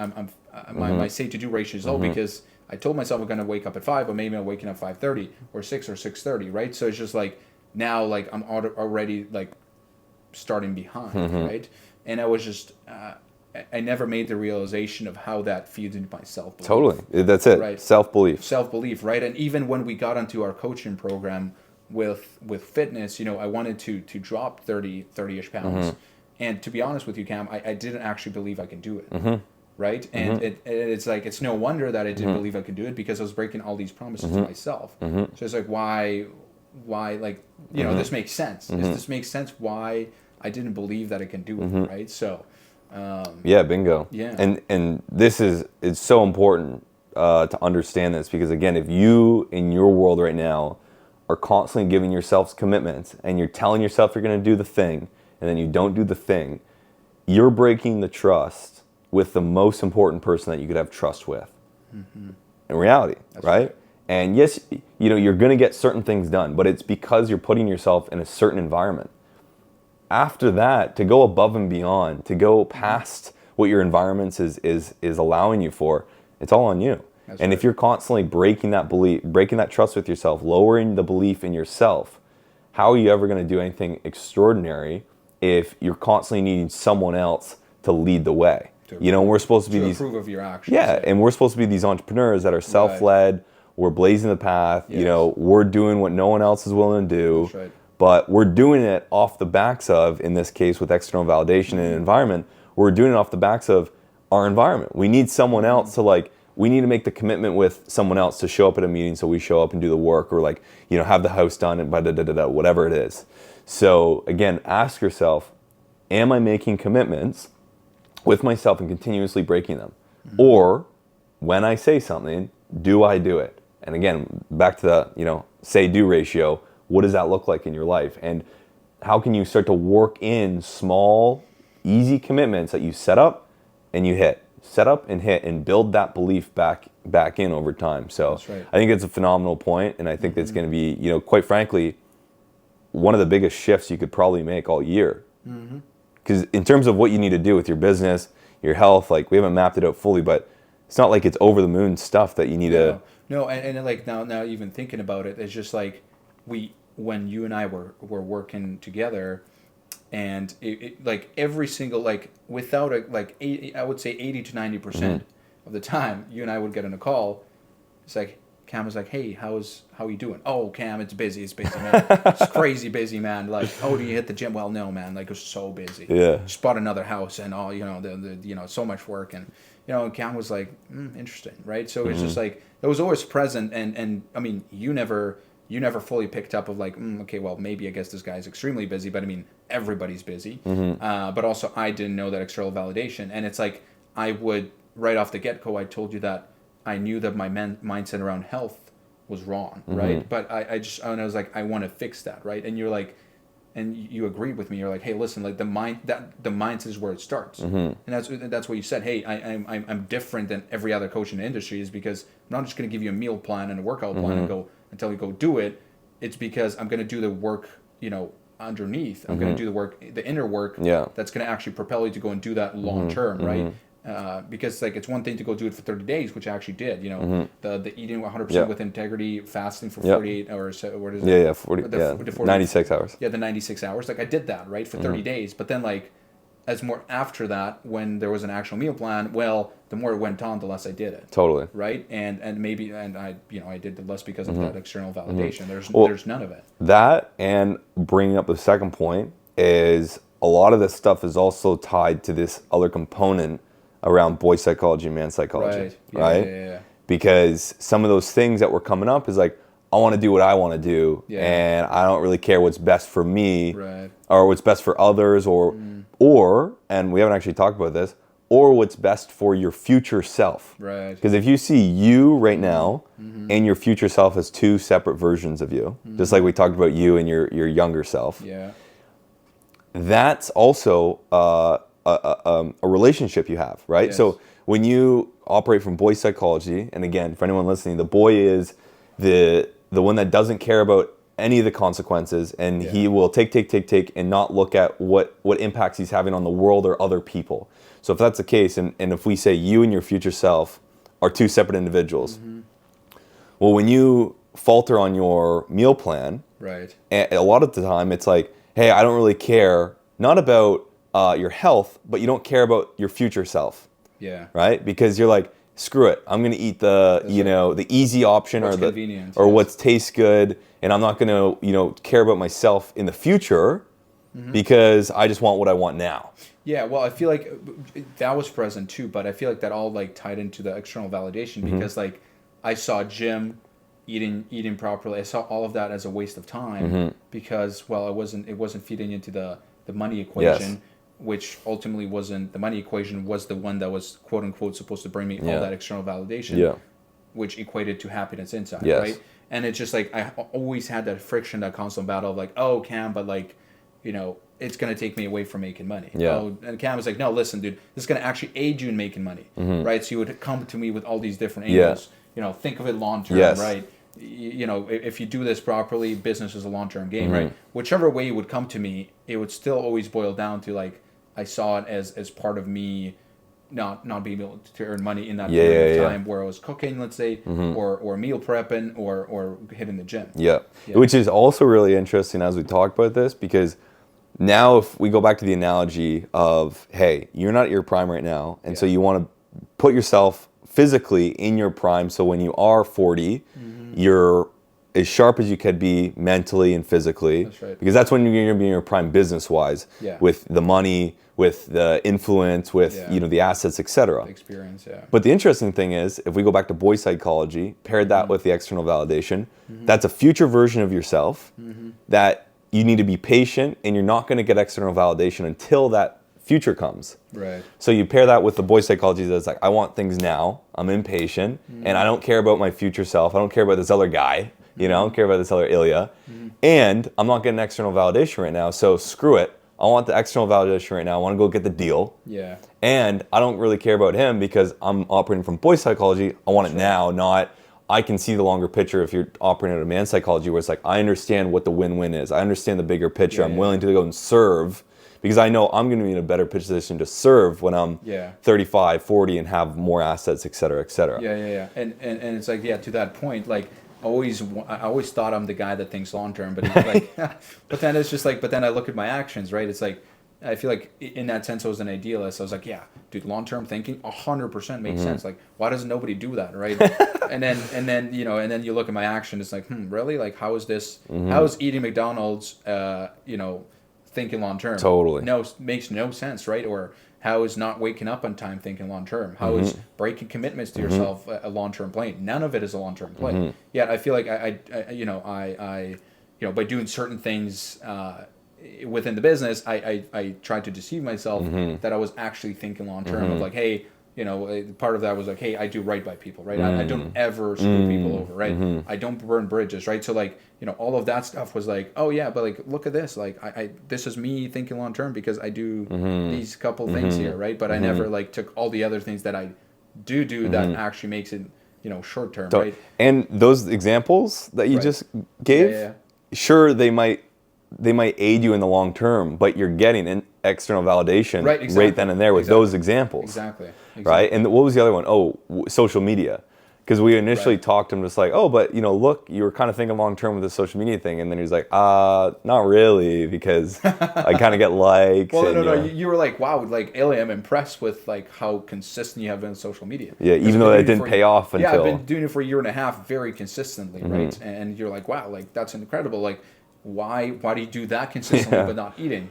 My say to do ratio is low because I told myself I'm gonna wake up at 5, but maybe I'm waking up 5:30 or 6 or 6:30, right? So it's just like now, like, I'm already like starting behind, right? And I was just I never made the realization of how that feeds into my self-belief. Totally, that's it. Right. Self-belief, right? And even when we got onto our coaching program. With fitness, I wanted to drop 30-ish pounds. And to be honest with you, Cam, I didn't actually believe I can do it. Right? And it's like, it's no wonder that I didn't believe I could do it because I was breaking all these promises to myself. So it's like, why, like, this makes sense. This makes sense why I didn't believe that I can do it, right? So, yeah, bingo. Yeah. And it's so important to understand this because, again, if you, in your world right now, are constantly giving yourself commitments and you're telling yourself you're going to do the thing and then you don't do the thing, you're breaking the trust with the most important person that you could have trust with in reality. That's right? And yes, you're going to get certain things done, but it's because you're putting yourself in a certain environment. After that, to go above and beyond, to go past what your environment is allowing you for, it's all on you. And if you're constantly breaking that trust with yourself, lowering the belief in yourself, how are you ever going to do anything extraordinary if you're constantly needing someone else to lead the way? We're supposed to be these approve of your actions. Yeah, and we're supposed to be these entrepreneurs that are self-led. Right. We're blazing the path. Yes. We're doing what no one else is willing to do. That's right. But we're doing it off the backs of, in this case, with external validation and environment. We're doing it off the backs of our environment. We need someone else to we need to make the commitment with someone else to show up at a meeting so we show up and do the work or have the house done and whatever it is. So again, ask yourself, am I making commitments with myself and continuously breaking them? Or when I say something, do I do it? And again, back to the, say-do ratio, what does that look like in your life? And how can you start to work in small, easy commitments that you set up and you hit? Set up and hit and build that belief back in over time. So right. I think it's a phenomenal point, and I think that's going to be, quite frankly, one of the biggest shifts you could probably make all year. Because in terms of what you need to do with your business, your health, we haven't mapped it out fully, but it's not like it's over the moon stuff that you need to. No, and like now even thinking about it, it's just like when you and I were working together. And it like every single without I would say 80 to 90% of the time you and I would get on a call. It's like Cam was like, "Hey, how are you doing?" "Oh, Cam, it's busy, man. It's crazy busy, man. Like, oh, do you hit the gym?" "Well, no, man. Like, it was so busy. Yeah. Just bought another house and all, the so much work." And and Cam was like, "Interesting, right?" So it's just like it was always present, and I mean, you never fully picked up of okay, well, maybe I guess this guy's extremely busy, but I mean, everybody's busy. But also, I didn't know that external validation. And it's like, I would, right off the get-go, I told you that I knew that my mindset around health was wrong, right? But I was like, I want to fix that, right? And you're like, and you agreed with me. You're like, hey, listen, the mindset is where it starts. And that's what you said. Hey, I'm different than every other coach in the industry is because I'm not just going to give you a meal plan and a workout plan and go, until you go do it. It's because I'm going to do the work, underneath. I'm going to do the work, the inner work that's going to actually propel you to go and do that long term, right? Because it's one thing to go do it for 30 days, which I actually did, the eating 100% with integrity, fasting for 48 hours, what is it? 40, 96 hours. Yeah, the 96 hours. I did that, right, for 30 days. But then as more after that, when there was an actual meal plan, well, the more it went on, the less I did it. Totally. Right? And I did the less because of that external validation. There's none of it. That, and bringing up the second point, is a lot of this stuff is also tied to this other component around boy psychology, man psychology. Right? Yeah. Because some of those things that were coming up is I want to do what I want to do, and I don't really care what's best for me, or what's best for others, or, and we haven't actually talked about this, or what's best for your future self. Right. Because if you see you right now, and and your future self as two separate versions of you, just like we talked about you and your younger self. Yeah. That's also a relationship you have, right? Yes. So when you operate from boy psychology, and again, for anyone listening, the boy is the one that doesn't care about any of the consequences, and he will take, and not look at what impacts he's having on the world or other people. So if that's the case, and if we say you and your future self are two separate individuals, well, when you falter on your meal plan, right, a lot of the time it's like, hey, I don't really care, not about your health, but you don't care about your future self. Yeah. Right? Because you're like, screw it, I'm going to eat the the easy option what's or convenient, what tastes good, and I'm not going to care about myself in the future because I just want what I want now. Yeah, well, I feel like that was present too, but I feel like that all like tied into the external validation because like I saw Jim eating properly. I saw all of that as a waste of time because it wasn't feeding into the money equation, which ultimately wasn't the money equation was the one that was quote unquote supposed to bring me all that external validation, which equated to happiness inside, right? And it's just like I always had that friction, that constant battle of like, oh, Cam, but like, it's going to take me away from making money. Oh, and Cam was like, no, listen, dude, this is going to actually aid you in making money, right? So you would come to me with all these different angles. Think of it long term, right? If you do this properly, business is a long term game, right? Whichever way you would come to me, it would still always boil down to like I saw it as part of me not being able to earn money in that period of time where I was cooking, let's say, or meal prepping or hitting the gym. Which is also really interesting as we talk about this, because now if we go back to the analogy of, hey, you're not at your prime right now, and so you want to put yourself physically in your prime, so when you are 40, you're as sharp as you could be mentally and physically. That's right. Because that's when you're going to be in your prime business-wise, with the money, with the influence, with the assets, etc. Experience, But the interesting thing is, if we go back to boy psychology, paired that with the external validation, that's a future version of yourself that you need to be patient, and you're not going to get external validation until that future comes. Right. So you pair that with the boy psychology that's like, I want things now, I'm impatient, and I don't care about my future self, I don't care about this other guy, I don't care about this other Illia, and I'm not getting external validation right now, so screw it. I want the external validation right now. I want to go get the deal. Yeah. And I don't really care about him because I'm operating from boy psychology. I want it now, not I can see the longer picture if you're operating out of man psychology, where it's like, I understand what the win-win is. I understand the bigger picture. I'm willing to go and serve because I know I'm going to be in a better position to serve when I'm 35, 40 and have more assets, et cetera, et cetera. Yeah. And it's like, to that point, like, I always thought I'm the guy that thinks long term, but it's like, but then it's just like, but then I look at my actions, right? It's like, I feel like in that sense I was an idealist. I was like, yeah, dude, long term thinking 100% makes sense. Like, why doesn't nobody do that, right? and then you look at my action. It's like, really? Like, how is this? How is eating McDonald's, thinking long term? Totally. No, makes no sense, right? Or how is not waking up on time thinking long term? How is breaking commitments to yourself a long term play? None of it is a long term play. Yet I feel like I by doing certain things within the business, I tried to deceive myself that I was actually thinking long term of like, hey, part of that was like, hey, I do right by people, right? I don't ever screw people over, right? I don't burn bridges, right? So like, all of that stuff was like, oh yeah, but like, look at this, like I this is me thinking long term because I do these couple things here, right? But I never like took all the other things that I do that actually makes it, short term, right? And those examples that you just gave, sure, they might aid you in the long term, but you're getting an external validation right then and there with those examples. Exactly. Right? And what was the other one? Oh, social media. Because we initially talked him just like, oh, but look, you were kind of thinking long term with the social media thing, and then he was like, not really, because I kind of get likes. Well, no, you were like, wow, like Illia, I'm impressed with like how consistent you have been on social media. Yeah, even though that didn't pay off until. Yeah, I've been doing it for a year and a half, very consistently, right? And you're like, wow, like that's incredible. Like, why do you do that consistently but not eating?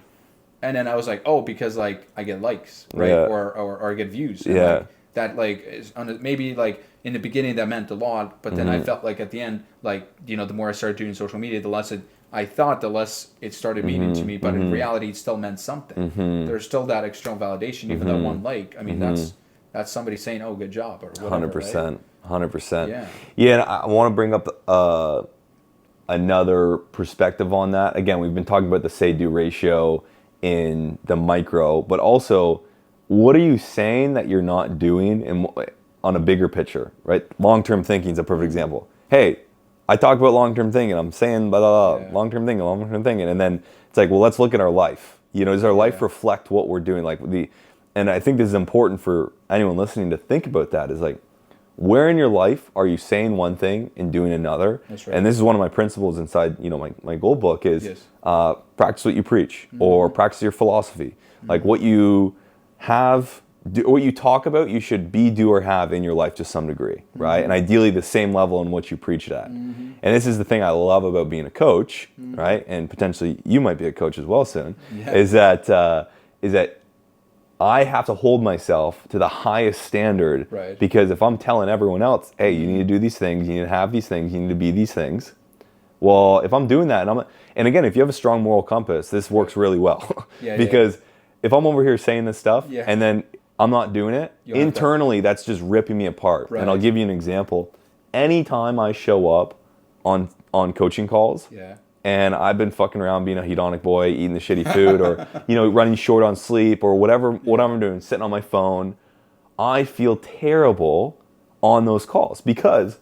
And then I was like, oh, because like I get likes, right? Or I get views. And like, that like is maybe like in the beginning that meant a lot, but then I felt like at the end, like, the more I started doing social media, the less it started meaning to me, but in reality it still meant something. There's still that external validation, even that one like. I mean, that's somebody saying, oh, good job, or whatever. 100%. 100%. Yeah. Yeah, and I want to bring up another perspective on that. Again, we've been talking about the say-do ratio in the micro, but also, what are you saying that you're not doing on a bigger picture, right? Long-term thinking is a perfect example. Hey, I talk about long-term thinking. I'm saying blah, blah, blah, long-term thinking. And then it's like, well, let's look at our life. Does our life reflect what we're doing? And I think this is important for anyone listening to think about that, is like, where in your life are you saying one thing and doing another? That's right. And this is one of my principles inside, my goal book is practice what you preach, or practice your philosophy. Like what you what you talk about, you should be, do, or have in your life to some degree, right? And ideally the same level in what you preach it at. And this is the thing I love about being a coach, right? And potentially you might be a coach as well soon, is that I have to hold myself to the highest standard, because if I'm telling everyone else, hey, you need to do these things, you need to have these things, you need to be these things. Well, if I'm doing that, and again, if you have a strong moral compass, this works really well. Because if I'm over here saying this stuff and then I'm not doing it, internally that's just ripping me apart. And I'll give you an example. Anytime I show up on coaching calls, and I've been fucking around being a hedonic boy, eating the shitty food, or running short on sleep, or whatever I'm doing, sitting on my phone, I feel terrible on those calls, because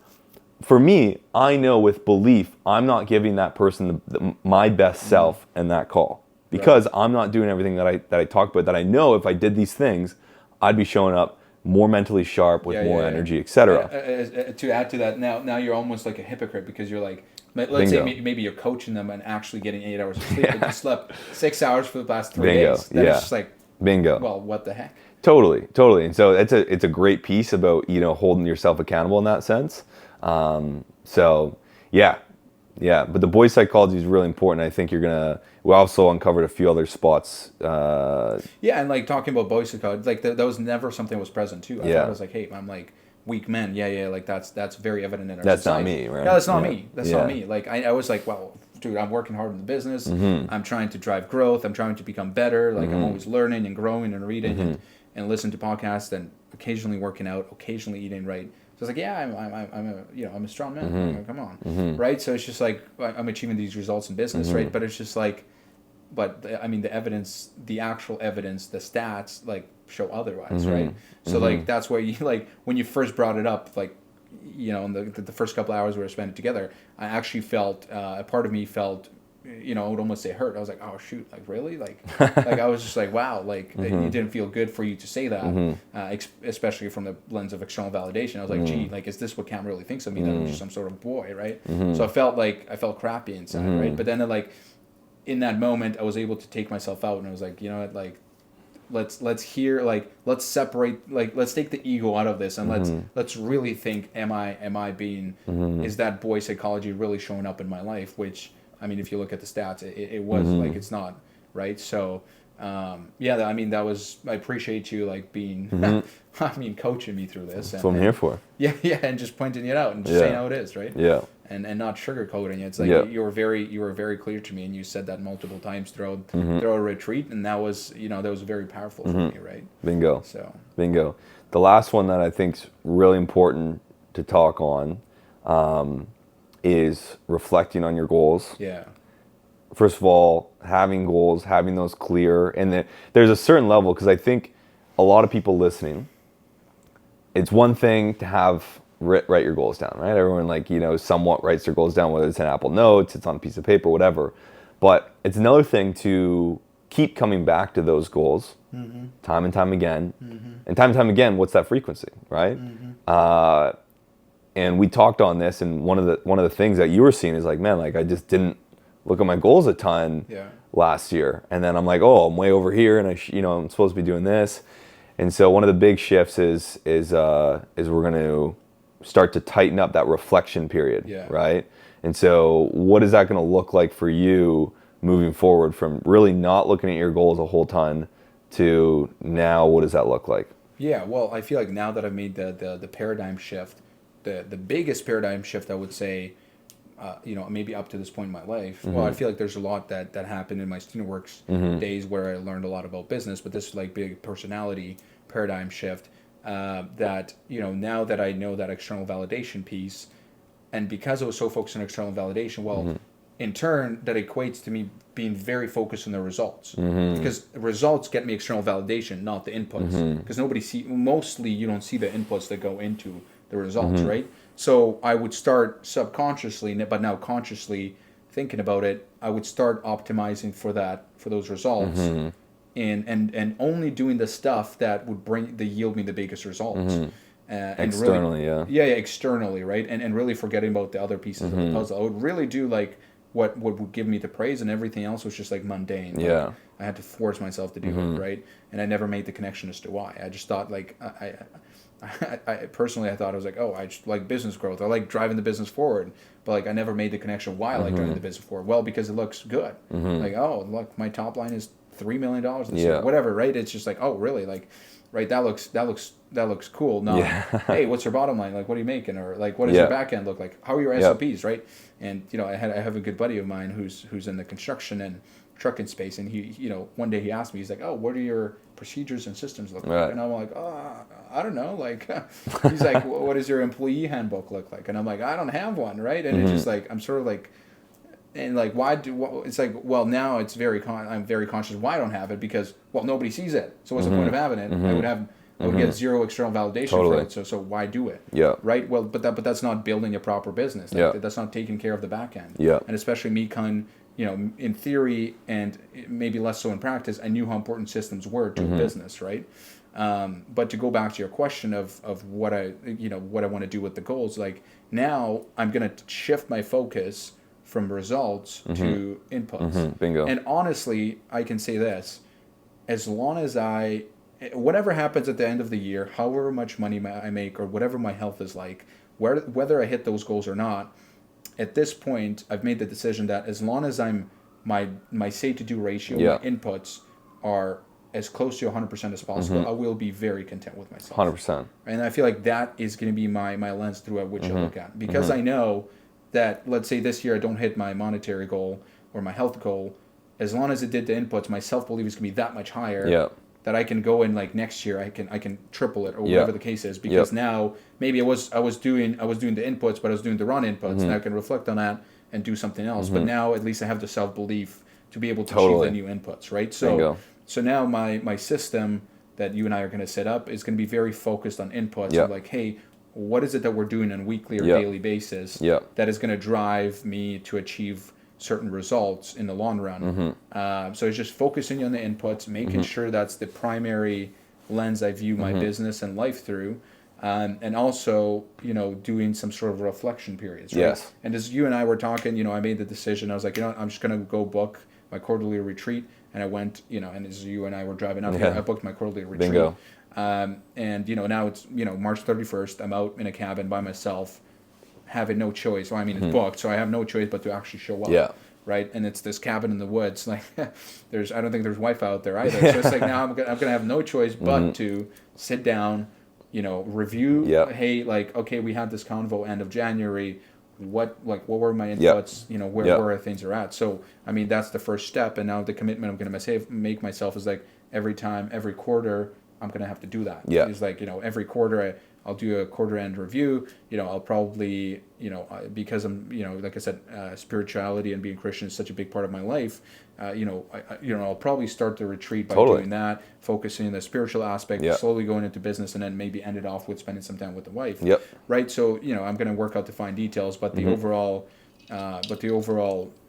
for me, I know with belief I'm not giving that person my best self in that call, because I'm not doing everything that I talk about, that I know if I did these things, I'd be showing up more mentally sharp, with more energy, etc. To add to that, now you're almost like a hypocrite, because you're like, let's say maybe you're coaching them and actually getting 8 hours of sleep, but you slept 6 hours for the past 3 days. Then it's just like, bingo. Well, what the heck? Totally. And so it's a great piece about holding yourself accountable in that sense. But the boy psychology is really important. I think we also uncovered a few other spots. And like talking about boy psychology, like that was never something that was present too. I thought it was like, hey, I'm like, weak men, like that's very evident in our society. That's not me, right? Yeah, that's not me. That's not me. Like I was like, well, dude, I'm working hard in the business. I'm trying to drive growth. I'm trying to become better. Like I'm always learning and growing and reading and listening to podcasts, and occasionally working out, occasionally eating right. So it's like, I'm a strong man. Like, come on, right? So it's just like I'm achieving these results in business, right? But it's just like, I mean, the evidence, the actual evidence, the stats, like show otherwise, right? So like that's why you like when you first brought it up, like in the first couple hours we were spending together, I actually felt a part of me felt, I would almost say hurt. I was like, oh shoot, like really, like I was just like, wow, like it didn't feel good for you to say that, especially from the lens of external validation. I was like, gee, like is this what Cam really thinks of me? That I'm just some sort of boy, right? So I felt crappy inside, right? But then in that moment, I was able to take myself out, and I was like, you know what, like let's separate, like let's take the ego out of this, and let's really think, am I being, is that boy psychology really showing up in my life? Which, I mean, if you look at the stats, it was like it's not, right? So I mean, that was, I appreciate you like being coaching me through this. That's what I'm here for. Yeah, and just pointing it out and just saying how it is, right? Yeah. And not sugarcoating it. It's like you were very clear to me, and you said that multiple times throughout a retreat, and that was very powerful for me, right? Bingo. Bingo. The last one that I think is really important to talk on is reflecting on your goals. Yeah. First of all, having goals, having those clear, and there's a certain level, because I think a lot of people listening, it's one thing to have write your goals down, right? Everyone somewhat writes their goals down, whether it's in Apple Notes, it's on a piece of paper, whatever. But it's another thing to keep coming back to those goals time and time again. And time and time again, what's that frequency, right? And we talked on this, and one of the things that you were seeing is like, man, like I just didn't look at my goals a ton last year. And then I'm like, oh, I'm way over here, and I'm supposed to be doing this. And so one of the big shifts is we're going to start to tighten up that reflection period, right? And so what is that going to look like for you moving forward, from really not looking at your goals a whole ton to now, what does that look like? Yeah, well, I feel like now that I've made the paradigm shift, the biggest paradigm shift, I would say, maybe up to this point in my life. Well, I feel like there's a lot that happened in my StudentWorks days where I learned a lot about business, but this like big personality paradigm shift that, now that I know that external validation piece, and because I was so focused on external validation, well, in turn, that equates to me being very focused on the results, because results get me external validation, not the inputs, because mostly you don't see the inputs that go into the results, right? So I would start subconsciously, but now consciously thinking about it, I would start optimizing for those results, and only doing the stuff that would yield me the biggest results. And Externally, really, yeah, externally, right? And really forgetting about the other pieces of the puzzle. I would really do like what would give me the praise, and everything else was just like mundane. Yeah. I had to force myself to do it, right? And I never made the connection as to why. I just thought like I personally, I thought I was like, oh, I just like business growth. I like driving the business forward. But like I never made the connection why I like driving the business forward. Well, because it looks good. Like, oh, look, my top line is $3 million this year, whatever, right? It's just like, oh, really? Like, right? That looks cool. No, hey, what's your bottom line? Like, what are you making? Or like, what does your back end look like? How are your SOPs, right? And I have a good buddy of mine who's in the construction and trucking space, and he, one day he asked me, he's like, oh, what are your procedures and systems look like? And I'm like, oh, I don't know. Like, he's like, what does your employee handbook look like? And I'm like, I don't have one, right? And it's just like, I'm sort of like, and like, it's like, well, now it's I'm very conscious why I don't have it, because, well, nobody sees it. So what's the point of having it? I would get zero external validation for it. So why do it? Yeah. Right. Well, but that's not building a proper business. Like, that's not taking care of the back end. Yeah. And especially me, in theory and maybe less so in practice, I knew how important systems were to a business, right? But to go back to your question of what I want to do with the goals, like now I'm going to shift my focus from results to inputs. Bingo. And honestly, I can say this, as long as whatever happens at the end of the year, however much money I make or whatever my health is like, whether I hit those goals or not, at this point, I've made the decision that as long as my say to do ratio, my inputs are as close to 100% as possible, I will be very content with myself. 100%. And I feel like that is going to be my lens through which I look at. Because I know that, let's say this year I don't hit my monetary goal or my health goal, as long as it did the inputs, my self-belief is going to be that much higher. That I can go in like next year, I can triple it or whatever the case is, because now maybe I was doing the inputs, but I was doing the wrong inputs, and I can reflect on that and do something else. But now at least I have the self-belief to be able to achieve the new inputs, right? So now my system that you and I are going to set up is going to be very focused on inputs. Of like, hey, what is it that we're doing on a weekly or daily basis that is going to drive me to achieve certain results in the long run. So it's just focusing on the inputs, making sure that's the primary lens I view my business and life through, and also, doing some sort of reflection periods. Right? Yes. And as you and I were talking, I made the decision. I was like, I'm just going to go book my quarterly retreat. And I went, and as you and I were driving up here, I booked my quarterly retreat. Bingo. And, now it's, March 31st, I'm out in a cabin by myself, having no choice. Well, I mean, it's booked, so I have no choice but to actually show up. Yeah. Right, and it's this cabin in the woods. Like, I don't think there's Wi-Fi out there either. So it's like now I'm gonna have no choice but to sit down, review. Hey, like, okay, we had this convo end of January. What were my inputs? Where things are at. So I mean, that's the first step. And now the commitment I'm gonna make myself is like every quarter I'm gonna have to do that. It's like every quarter I'll do a quarter-end review. I'll probably, because I'm, like I said, spirituality and being Christian is such a big part of my life. I'll probably start the retreat by doing that, focusing on the spiritual aspect, slowly going into business, and then maybe end it off with spending some time with the wife. Right. So I'm going to work out the fine details, but the overall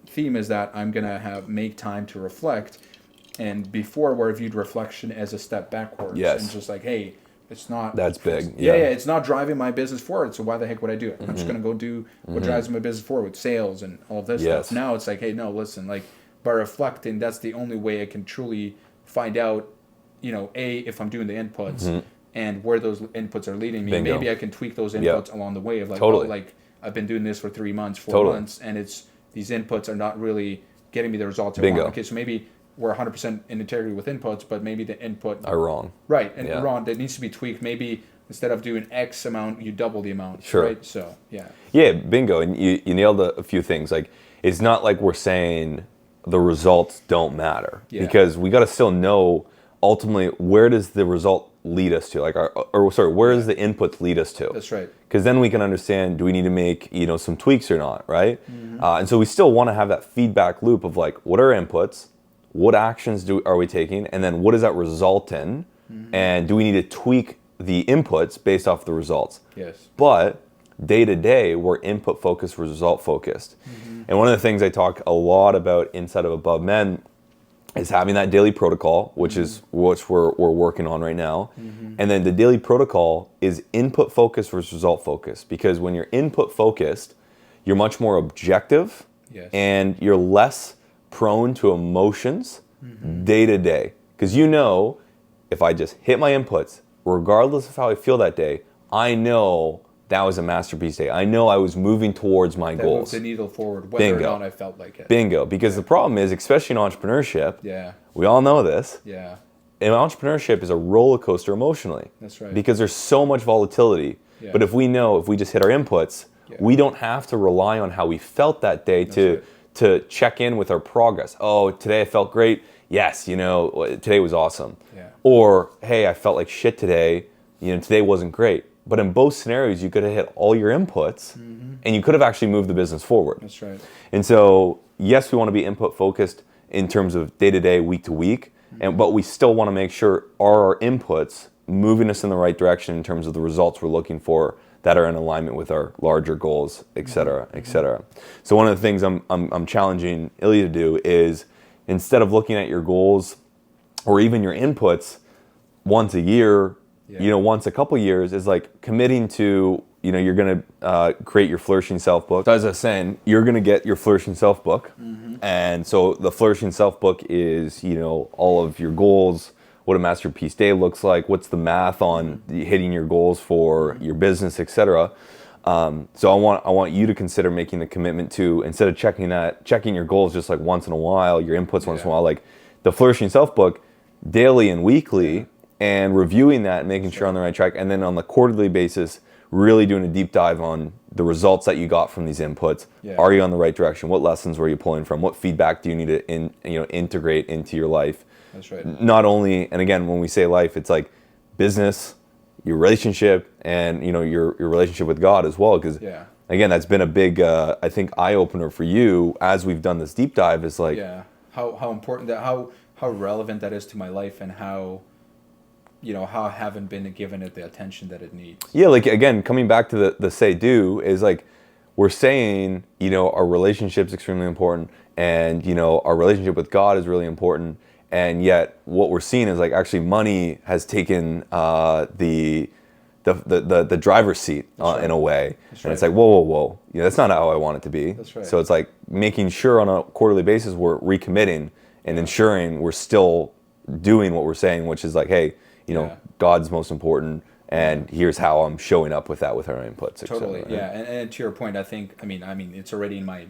theme is that I'm going to make time to reflect. And before, where I viewed reflection as a step backwards, and just like, hey. It's not. That's big. Yeah, it's not driving my business forward. So why the heck would I do it? I'm just gonna go do what drives my business forward with sales and all of this stuff. Now it's like, hey, no, listen. Like, by reflecting, that's the only way I can truly find out, if I'm doing the inputs and where those inputs are leading me. Bingo. Maybe I can tweak those inputs along the way. Of like, like I've been doing this for 3 months, 4 months, and these inputs are not really getting me the results I want. Okay, so maybe we're 100% in integrity with inputs, but maybe the input are wrong. Right, and wrong. That needs to be tweaked. Maybe instead of doing X amount, you double the amount. Sure. Right. So Yeah, bingo. And you nailed a few things. Like, it's not like we're saying the results don't matter, because we got to still know ultimately where does the result lead us to? Like, where does the inputs lead us to? That's right. Because then we can understand, do we need to make, some tweaks or not, right? And so we still want to have that feedback loop of like, what are inputs? What actions are we taking? And then what does that result in? And do we need to tweak the inputs based off the results? Yes. But day to day, we're input focused, result focused. And one of the things I talk a lot about inside of Above Men is having that daily protocol, which is what we're working on right now. And then the daily protocol is input focused versus result focused. Because when you're input focused, you're much more objective. Yes. And you're less prone to emotions day to day. Because if I just hit my inputs, regardless of how I feel that day, I know that was a masterpiece day. I know I was moving towards my that goals. Moved the needle forward, whether Bingo. or not I felt like it. Bingo. Because the problem is, especially in entrepreneurship, we all know this. Yeah. And entrepreneurship is a roller coaster emotionally. That's right. Because there's so much volatility. Yeah. But if we just hit our inputs, we don't have to rely on how we felt that day to check in with our progress. Oh, today I felt great. Yes, today was awesome. Yeah. Or, hey, I felt like shit today. Today wasn't great. But in both scenarios, you could have hit all your inputs and you could have actually moved the business forward. That's right. And so, yes, we want to be input focused in terms of day to day, week to week, but we still want to make sure our inputs moving us in the right direction in terms of the results we're looking for that are in alignment with our larger goals, et cetera, et cetera. So one of the things I'm challenging Illia to do is, instead of looking at your goals or even your inputs once a year, once a couple years, is like committing to, you're going to create your Flourishing Self book. So as I was saying, you're going to get your Flourishing Self book. And so the Flourishing Self book is, all of your goals, what a masterpiece day looks like, what's the math on hitting your goals for your business, etc. So I want you to consider making the commitment to, instead of checking your goals just like once in a while, your inputs once in a while, like the Flourishing Self book, daily and weekly, and reviewing that and making sure on the right track. And then on the quarterly basis, really doing a deep dive on the results that you got from these inputs. Are you on the right direction? What lessons were you pulling from? What feedback do you need to integrate into your life? That's right. Not only, and again, when we say life, it's like business, your relationship, and your relationship with God as well. Because again, that's been a big, I think, eye opener for you as we've done this deep dive. Is like how important that, how relevant that is to my life, and how I haven't been given it the attention that it needs. Yeah, like again, coming back to the say do is like, we're saying our relationship's extremely important, and our relationship with God is really important. And yet, what we're seeing is like actually money has taken the driver's seat in a way, and it's like whoa, that's not how I want it to be. That's right. So it's like making sure on a quarterly basis we're recommitting and ensuring we're still doing what we're saying, which is like, hey, God's most important, and here's how I'm showing up with that with our inputs. Totally, right? And to your point, I think I mean it's already in my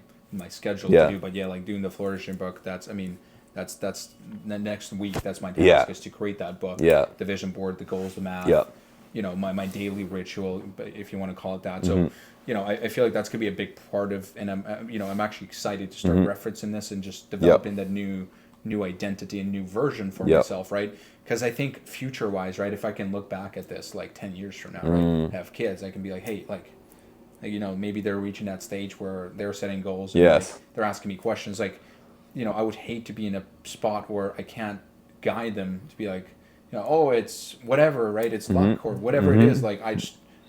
schedule to do, but like doing the Flourishing book, that's the next week. That's my task, is to create that book. The vision board, the goals, the math. My daily ritual, if you want to call it that. So, I feel like that's gonna be a big part of, and I'm actually excited to start referencing this and just developing that new identity and new version for myself, right? Because I think future-wise, right, if I can look back at this like 10 years from now, right, have kids, I can be like, hey, like maybe they're reaching that stage where they're setting goals. And they're asking me questions like, I would hate to be in a spot where I can't guide them to be like, oh, it's whatever, right? It's luck or whatever it is. Like,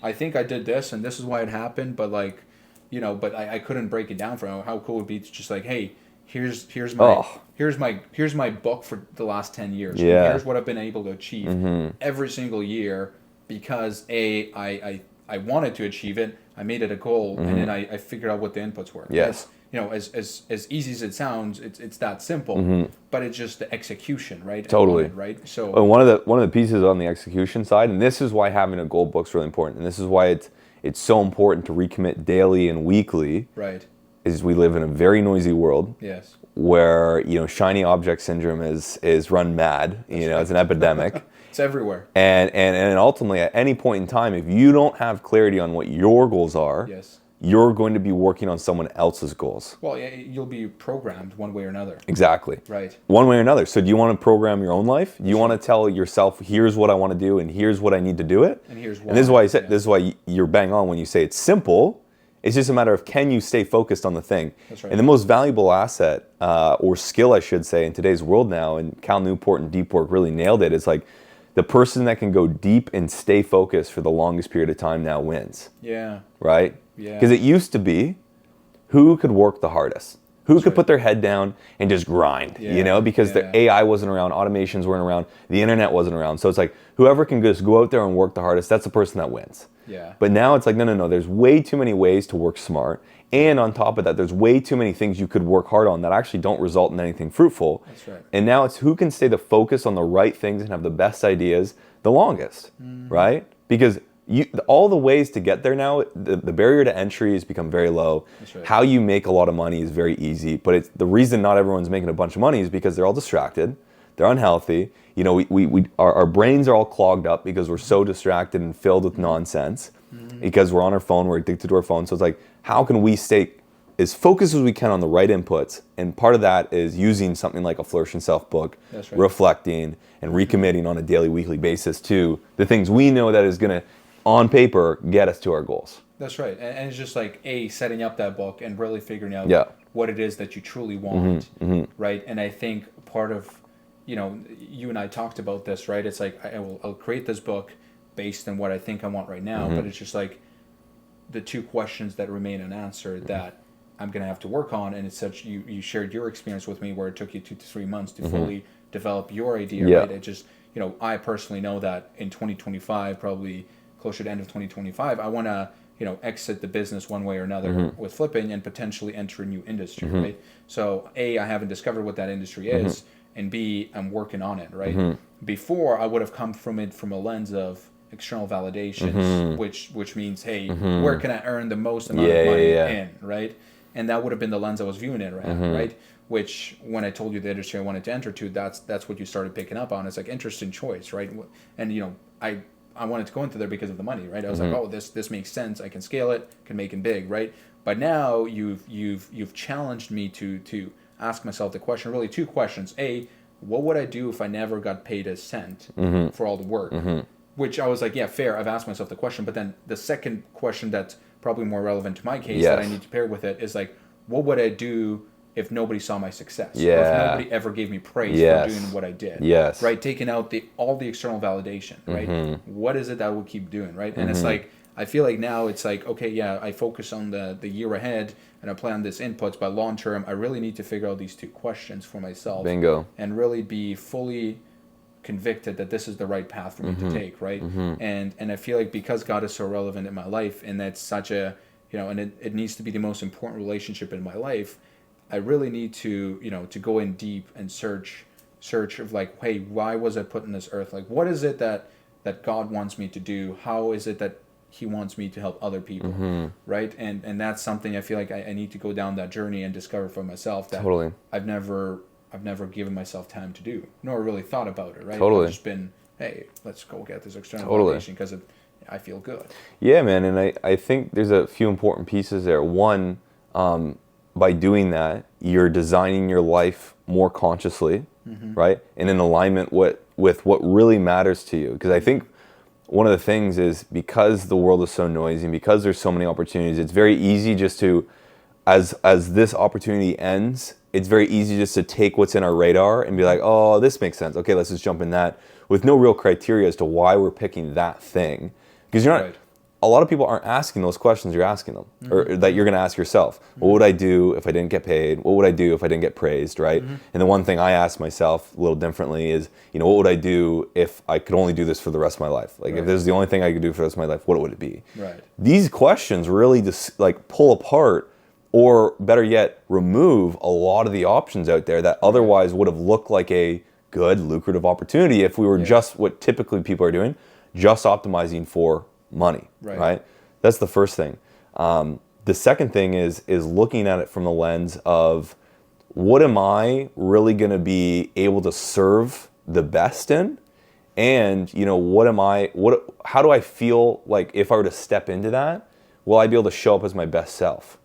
I think I did this and this is why it happened, but like, but I couldn't break it down for them. How cool would it be to just like, hey, here's my book for the last 10 years. Here's what I've been able to achieve every single year because I wanted to achieve it. I made it a goal, and then I figured out what the inputs were. Yes. As easy as it sounds, it's that simple, but it's just the execution, right? Totally. Right. So and one of the pieces on the execution side, and this is why having a goal book is really important, and this is why it's so important to recommit daily and weekly. Right. Is we live in a very noisy world. Yes. Where shiny object syndrome is run mad. It's an epidemic. It's everywhere. And ultimately, at any point in time, if you don't have clarity on what your goals are, you're going to be working on someone else's goals. Well, yeah, you'll be programmed one way or another. Exactly. Right. One way or another. So do you want to program your own life? Do you want to tell yourself, here's what I want to do and here's what I need to do it? And here's why. And this is why I said, this is why you're bang on when you say it's simple. It's just a matter of, can you stay focused on the thing? That's right. And the most valuable asset, or skill I should say, in today's world now, and Cal Newport and Deep Work really nailed it, is like the person that can go deep and stay focused for the longest period of time now wins. Yeah. Right? Yeah. Because it used to be, who could work the hardest? Who could put their head down and just grind, because the AI wasn't around, automations weren't around, the internet wasn't around. So it's like, whoever can just go out there and work the hardest, that's the person that wins. Yeah. But now it's like, no. There's way too many ways to work smart. And on top of that, there's way too many things you could work hard on that actually don't result in anything fruitful. That's right. And now it's who can stay the focus on the right things and have the best ideas the longest, right? Because all the ways to get there now, the barrier to entry has become very low. That's right. How you make a lot of money is very easy. But it's the reason not everyone's making a bunch of money is because they're all distracted. They're unhealthy. Our brains are all clogged up because we're so distracted and filled with nonsense. Because we're on our phone, we're addicted to our phone. So it's like, how can we stay as focused as we can on the right inputs? And part of that is using something like a Flourishing Self book, That's right. reflecting and recommitting on a daily, weekly basis to the things we know that is going to, on paper, get us to our goals. That's right. And it's just like, setting up that book and really figuring out what it is that you truly want, right? And I think part of, you and I talked about this, right? It's like, I'll create this book based on what I think I want right now, but it's just like the two questions that remain unanswered that I'm going to have to work on. And it's such, you shared your experience with me where it took you 2 to 3 months to fully develop your idea, right? It just, I personally know that in 2025, probably closer to the end of 2025, I want to, exit the business one way or another with flipping and potentially enter a new industry, right? So A, I haven't discovered what that industry is, and B, I'm working on it, right? Before, I would have come from it from a lens of external validations, which means, hey, where can I earn the most amount of money in, right? And that would have been the lens I was viewing it right? Which, when I told you the industry I wanted to enter to, that's what you started picking up on. It's like, interesting choice, right? And I wanted to go into there because of the money, right? I was like, oh, this makes sense. I can scale it, can make it big, right? But now you've challenged me to ask myself the question, really two questions. A, what would I do if I never got paid a cent for all the work? Which I was like, yeah, fair. I've asked myself the question. But then the second question that's probably more relevant to my case that I need to pair with it is like, what would I do if nobody saw my success? Or if nobody ever gave me praise for doing what I did? Right? Taking out all the external validation, right? What is it that I will keep doing, right? And it's like, I feel like now it's like, okay, yeah, I focus on the year ahead and I plan this inputs, but long term, I really need to figure out these two questions for myself. Bingo. And really be fully convicted that this is the right path for me to take, right? And I feel like because God is so relevant in my life, and that's such a, and it needs to be the most important relationship in my life, I really need to, to go in deep and search of like, hey, why was I put in this earth? Like, what is it that God wants me to do? How is it that he wants me to help other people, right? And that's something I feel like I need to go down that journey and discover for myself that I've never given myself time to do, nor really thought about it, right? I've just been, hey, let's go get this external validation because I feel good. Yeah, man, and I think there's a few important pieces there. One, by doing that, you're designing your life more consciously, right? And in alignment with what really matters to you. Because I think one of the things is, because the world is so noisy and because there's so many opportunities, it's very easy just to, as this opportunity ends, it's very easy just to take what's in our radar and be like, oh, this makes sense. Okay, let's just jump in that, with no real criteria as to why we're picking that thing. Because you're not, a lot of people aren't asking those questions you're asking them, or that you're going to ask yourself. What would I do if I didn't get paid? What would I do if I didn't get praised, right? And the one thing I ask myself a little differently is, what would I do if I could only do this for the rest of my life? Like, if this is the only thing I could do for the rest of my life, what would it be? These questions really just like pull apart, or better yet, remove a lot of the options out there that otherwise would have looked like a good, lucrative opportunity if we were just what typically people are doing, just optimizing for money, right? That's the first thing. The second thing is looking at it from the lens of, what am I really going to be able to serve the best in? And, how do I feel like if I were to step into that, will I be able to show up as my best self?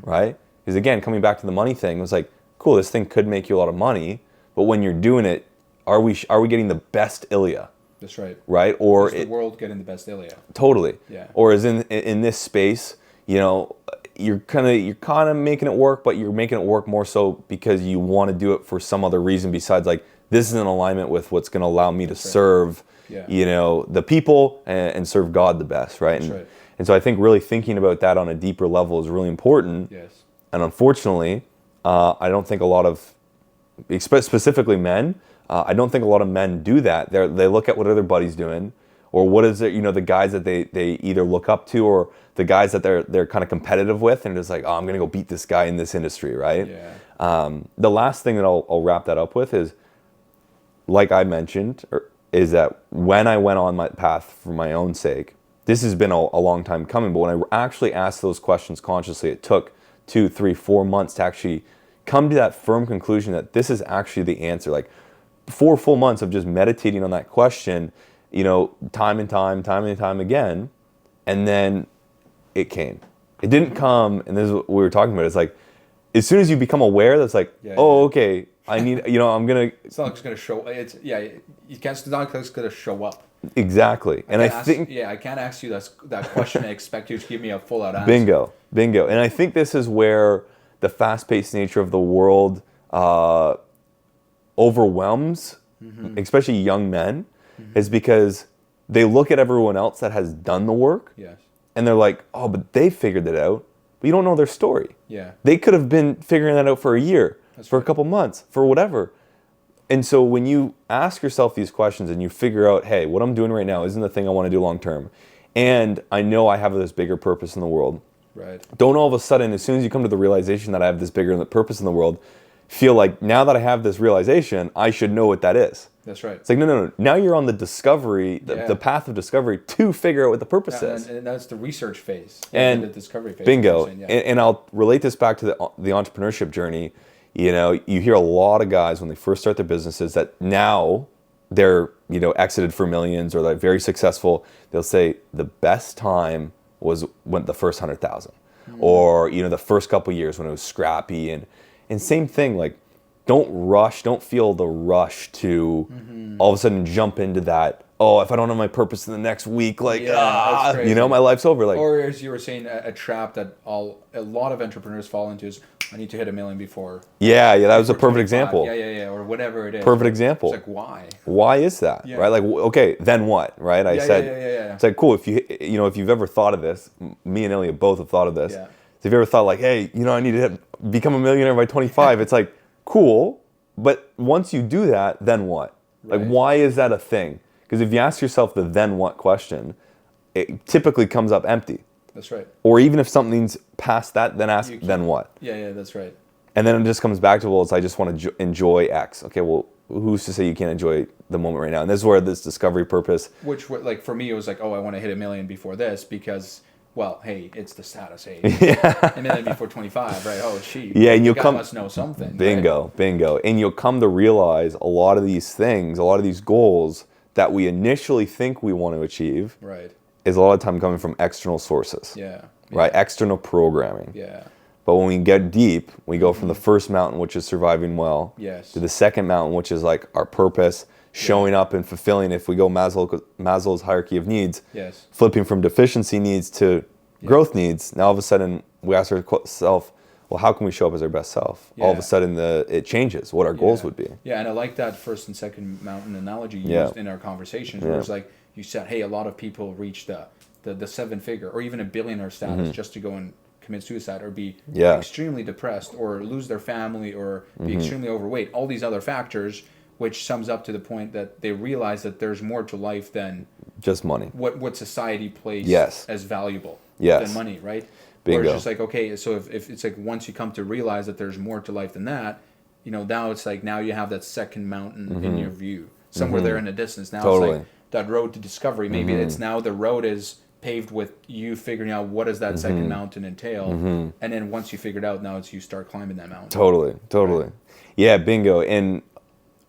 Right? Because again, coming back to the money thing, it was like, cool, this thing could make you a lot of money, but when you're doing it, are we getting the best Illia? That's right. Right? Or is the world getting the best Illia? Totally. Yeah. Or is in this space, you're kind of making it work, but you're making it work more so because you want to do it for some other reason besides like this is in alignment with what's going to allow me to serve, the people and serve God the best, right? And so I think really thinking about that on a deeper level is really important. Yes. And unfortunately, I don't think a lot of, specifically men, I don't think a lot of men do that. They look at what other buddies doing, or what is it, the guys that they either look up to, or the guys that they're kind of competitive with, and it's like, oh, I'm gonna go beat this guy in this industry, right? Yeah. The last thing that I'll wrap that up with is, like I mentioned, is that when I went on my path for my own sake, this has been a long time coming, but when I actually asked those questions consciously, it took 2, 3, 4 months to actually come to that firm conclusion that this is actually the answer. Like 4 full months of just meditating on that question, time and time again, and then it came. It didn't come, and this is what we were talking about. It's like, as soon as you become aware, that's like, okay, I need, I'm gonna. It's not just gonna show. It's it's not just gonna show up. Exactly, and I think I can't ask you that question and expect you to give me a full out answer. Bingo, and I think this is where the fast-paced nature of the world overwhelms, especially young men, is because they look at everyone else that has done the work, and they're like, oh, but they figured it out, but you don't know their story. Yeah, they could have been figuring that out for a year, for a couple months, for whatever. And so when you ask yourself these questions and you figure out, hey, what I'm doing right now isn't the thing I want to do long term, and I know I have this bigger purpose in the world. Right. Don't all of a sudden, as soon as you come to the realization that I have this bigger purpose in the world, feel like now that I have this realization, I should know what that is. That's right. It's like, no. Now you're on the discovery, the path of discovery to figure out what the purpose is. And that's the research phase. And the discovery phase. Bingo. And I'll relate this back to the entrepreneurship journey. You hear a lot of guys when they first start their businesses that now they're, exited for millions or they're very successful. They'll say the best time was when the first 100,000 or, the first couple years when it was scrappy and same thing, like don't feel the rush to all of a sudden jump into that. Oh, if I don't have my purpose in the next week, like, my life's over. Like, or as you were saying, a trap that a lot of entrepreneurs fall into is, I need to hit $1 million before. Yeah, that was a perfect example. Yeah, or whatever it is. Perfect example. It's like, why? Why is that? Yeah. Right? Like, okay, then what? Right? I said, it's like, cool. If if you've ever thought of this, me and Illia both have thought of this. Yeah. So if you ever thought like, hey, I need to become a millionaire by 25, it's like, cool. But once you do that, then what? Like, why is that a thing? Because if you ask yourself the then what question, it typically comes up empty. That's right. Or even if something's past that, then ask, then what? Yeah, that's right. And then it just comes back to, well, it's I just want to enjoy X. Okay, well, who's to say you can't enjoy the moment right now? And this is where this discovery purpose. Which, like, for me, it was like, oh, I want to hit $1 million before this because, well, hey, it's the status. Hey, $1 million before 25, right? Oh, gee. Yeah, and you'll must know something. Bingo. And you'll come to realize a lot of these things, a lot of these goals that we initially think we want to achieve, is a lot of time coming from external sources. Right? External programming. Yeah. But when we get deep, we go from the first mountain, which is surviving well, to the second mountain, which is like our purpose, showing up and fulfilling. If we go Maslow's hierarchy of needs, flipping from deficiency needs to growth needs, now all of a sudden we ask ourselves, well, how can we show up as our best self? All of a sudden it changes what our goals would be. Yeah, and I like that first and second mountain analogy you used in our conversations, where it's like you said, hey, a lot of people reach the seven-figure or even a billionaire status just to go and commit suicide or be extremely depressed or lose their family or be extremely overweight. All these other factors, which sums up to the point that they realize that there's more to life than just money. What society places as valuable than money, right? Bingo. Or it's just like, okay, so if it's like once you come to realize that there's more to life than that, now it's like now you have that second mountain in your view, somewhere there in the distance. Now it's like that road to discovery. Maybe it's now the road is paved with you figuring out what does that second mountain entail, and then once you figure it out, now it's you start climbing that mountain. Totally. Right? Yeah, bingo. And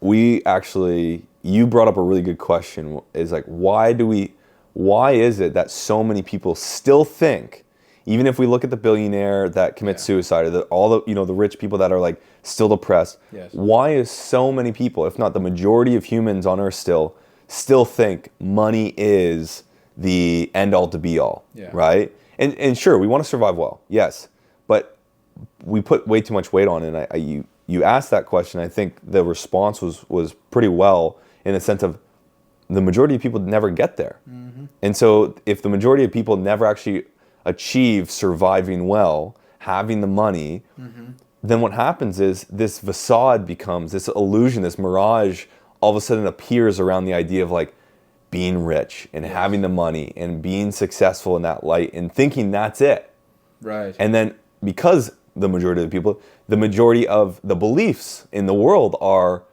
you brought up a really good question. Is like, why is it that so many people still think even if we look at the billionaire that commits suicide, or all the the rich people that are like still depressed, why is so many people, if not the majority of humans on Earth, still think money is the end all to be all, right? And sure, we want to survive well, yes, but we put way too much weight on it. And you asked that question. I think the response was pretty well, in the sense of the majority of people never get there. And so if the majority of people never actually achieve surviving well, having the money, then what happens is this facade becomes, this illusion, this mirage, all of a sudden appears around the idea of like being rich and having the money and being successful in that light and thinking that's it. Right. And then because the majority of the people, the majority of the beliefs in the world are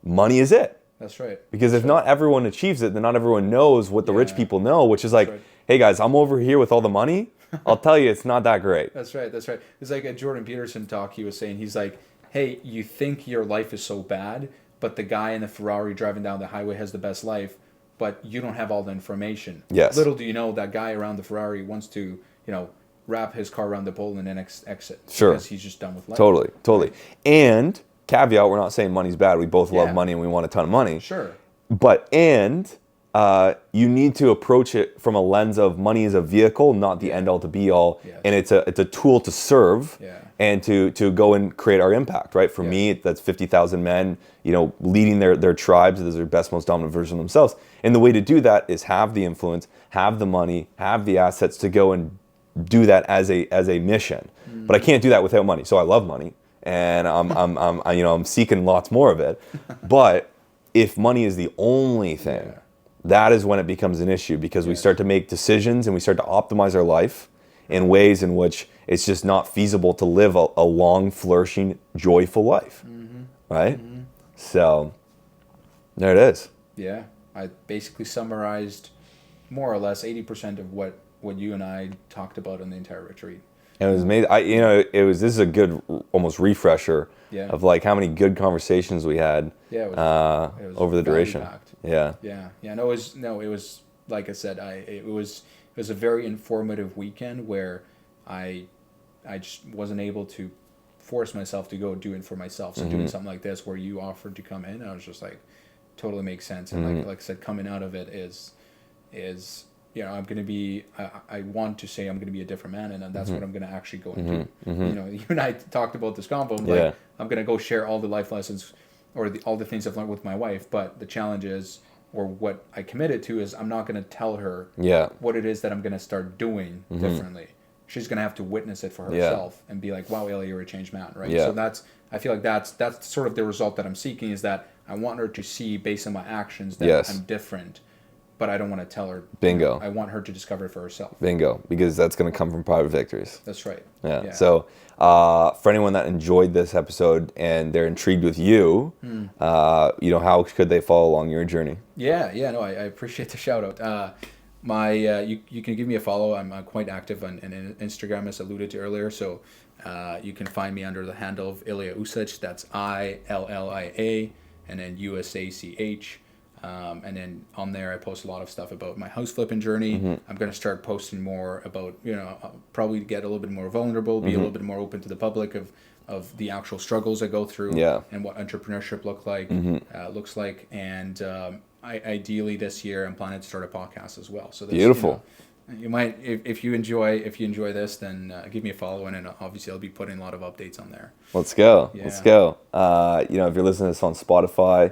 money is it. That's right. Because if not everyone achieves it, then not everyone knows what the rich people know, which is like, hey guys, I'm over here with all the money. I'll tell you, it's not that great. That's right. That's right. It's like a Jordan Peterson talk he was saying. He's like, hey, you think your life is so bad, but the guy in the Ferrari driving down the highway has the best life, but you don't have all the information. Yes. Little do you know that guy around the Ferrari wants to, wrap his car around the pole and then exit. Sure. Because he's just done with life. Totally. And caveat, we're not saying money's bad. We both love money and we want a ton of money. Sure. But you need to approach it from a lens of money is a vehicle, not the end all to be all. Yes. And it's a tool to serve and to go and create our impact, right? For me, that's 50,000 men, leading their tribes as their best, most dominant version of themselves. And the way to do that is have the influence, have the money, have the assets to go and do that as a mission. But I can't do that without money. So I love money, and I'm seeking lots more of it. But if money is the only thing, that is when it becomes an issue, because we start to make decisions and we start to optimize our life in ways in which it's just not feasible to live a long, flourishing, joyful life, right? So there it is. Yeah, I basically summarized more or less 80% of what you and I talked about on the entire retreat. And it was amazing. This is a good almost refresher of like how many good conversations we had it was over the duration. Packed. Yeah. No, it was like I said, it was a very informative weekend where I just wasn't able to force myself to go do it for myself. So doing something like this where you offered to come in, I was just like, totally makes sense. And like I said, coming out of it is I'm going to be, I want to say I'm going to be a different man, and that's what I'm going to actually go and do. You and I talked about this convo. I'm going to go share all the life lessons or all the things I've learned with my wife. But the challenge is, or what I committed to is, I'm not going to tell her what it is that I'm going to start doing differently. She's going to have to witness it for herself and be like, wow, Illia, you're a changed man, right? So I feel like that's sort of the result that I'm seeking, is that I want her to see, based on my actions, that I'm different. But I don't want to tell her. Bingo. I want her to discover it for herself. Because that's going to come from private victories. That's right. Yeah. So for anyone that enjoyed this episode and they're intrigued with you, how could they follow along your journey? No, I appreciate the shout out. You can give me a follow. I'm quite active on Instagram, as alluded to earlier. So you can find me under the handle of Illia Usach. That's ILLIA and then USACH. And then on there, I post a lot of stuff about my house flipping journey. I'm going to start posting more about, I'll probably get a little bit more vulnerable, be a little bit more open to the public of the actual struggles I go through and what entrepreneurship looks like. And ideally this year, I'm planning to start a podcast as well. So beautiful. You might, if you enjoy this, then give me a follow, and then obviously I'll be putting a lot of updates on there. Let's go. Let's go. If you're listening to this on Spotify,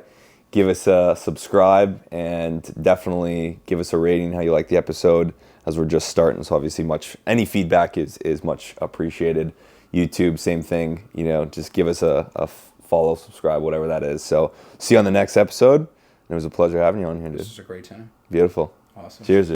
give us a subscribe and definitely give us a rating how you like the episode, as we're just starting. So obviously any feedback is much appreciated. YouTube, same thing. Just give us a follow, subscribe, whatever that is. So see you on the next episode. It was a pleasure having you on here, dude. This was a great time. Beautiful. Awesome. Cheers, dude.